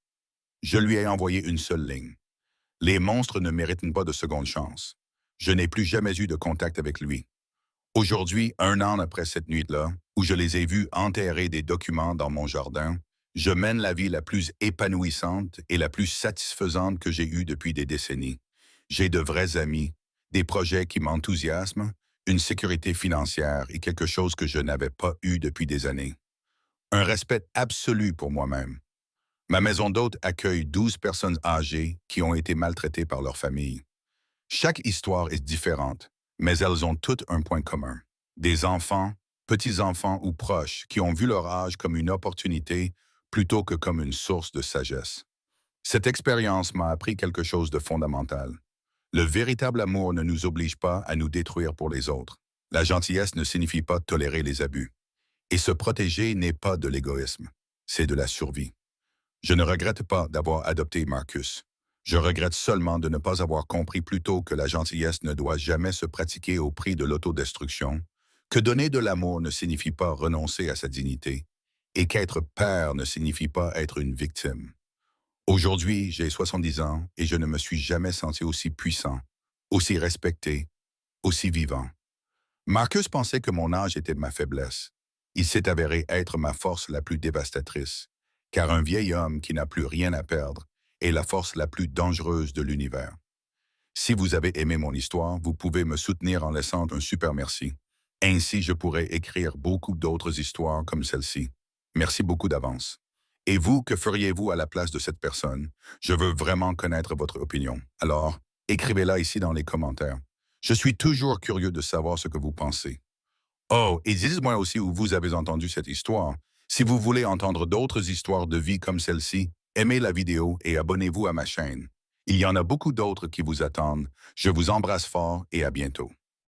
Je lui ai envoyé une seule ligne. Les monstres ne méritent pas de seconde chance. Je n'ai plus jamais eu de contact avec lui. Aujourd'hui, 1 an après cette nuit-là, où je les ai vus enterrer des documents dans mon jardin, je mène la vie la plus épanouissante et la plus satisfaisante que j'ai eue depuis des décennies. J'ai de vrais amis, des projets qui m'enthousiasment, une sécurité financière et quelque chose que je n'avais pas eu depuis des années. Un respect absolu pour moi-même. Ma maison d'hôte accueille 12 personnes âgées qui ont été maltraitées par leur famille. Chaque histoire est différente, mais elles ont toutes un point commun. Des enfants, petits-enfants ou proches qui ont vu leur âge comme une opportunité plutôt que comme une source de sagesse. Cette expérience m'a appris quelque chose de fondamental. Le véritable amour ne nous oblige pas à nous détruire pour les autres. La gentillesse ne signifie pas tolérer les abus. Et se protéger n'est pas de l'égoïsme, c'est de la survie. Je ne regrette pas d'avoir adopté Marcus. Je regrette seulement de ne pas avoir compris plus tôt que la gentillesse ne doit jamais se pratiquer au prix de l'autodestruction, que donner de l'amour ne signifie pas renoncer à sa dignité, et qu'être père ne signifie pas être une victime. Aujourd'hui, j'ai 70 ans et je ne me suis jamais senti aussi puissant, aussi respecté, aussi vivant. Marcus pensait que mon âge était ma faiblesse. Il s'est avéré être ma force la plus dévastatrice, car un vieil homme qui n'a plus rien à perdre est la force la plus dangereuse de l'univers. Si vous avez aimé mon histoire, vous pouvez me soutenir en laissant un super merci. Ainsi, je pourrai écrire beaucoup d'autres histoires comme celle-ci. Merci beaucoup d'avance. Et vous, que feriez-vous à la place de cette personne? Je veux vraiment connaître votre opinion. Alors, écrivez-la ici dans les commentaires. Je suis toujours curieux de savoir ce que vous pensez. Oh, et dites-moi aussi où vous avez entendu cette histoire. Si vous voulez entendre d'autres histoires de vie comme celle-ci, aimez la vidéo et abonnez-vous à ma chaîne. Il y en a beaucoup d'autres qui vous attendent. Je vous embrasse fort et à bientôt.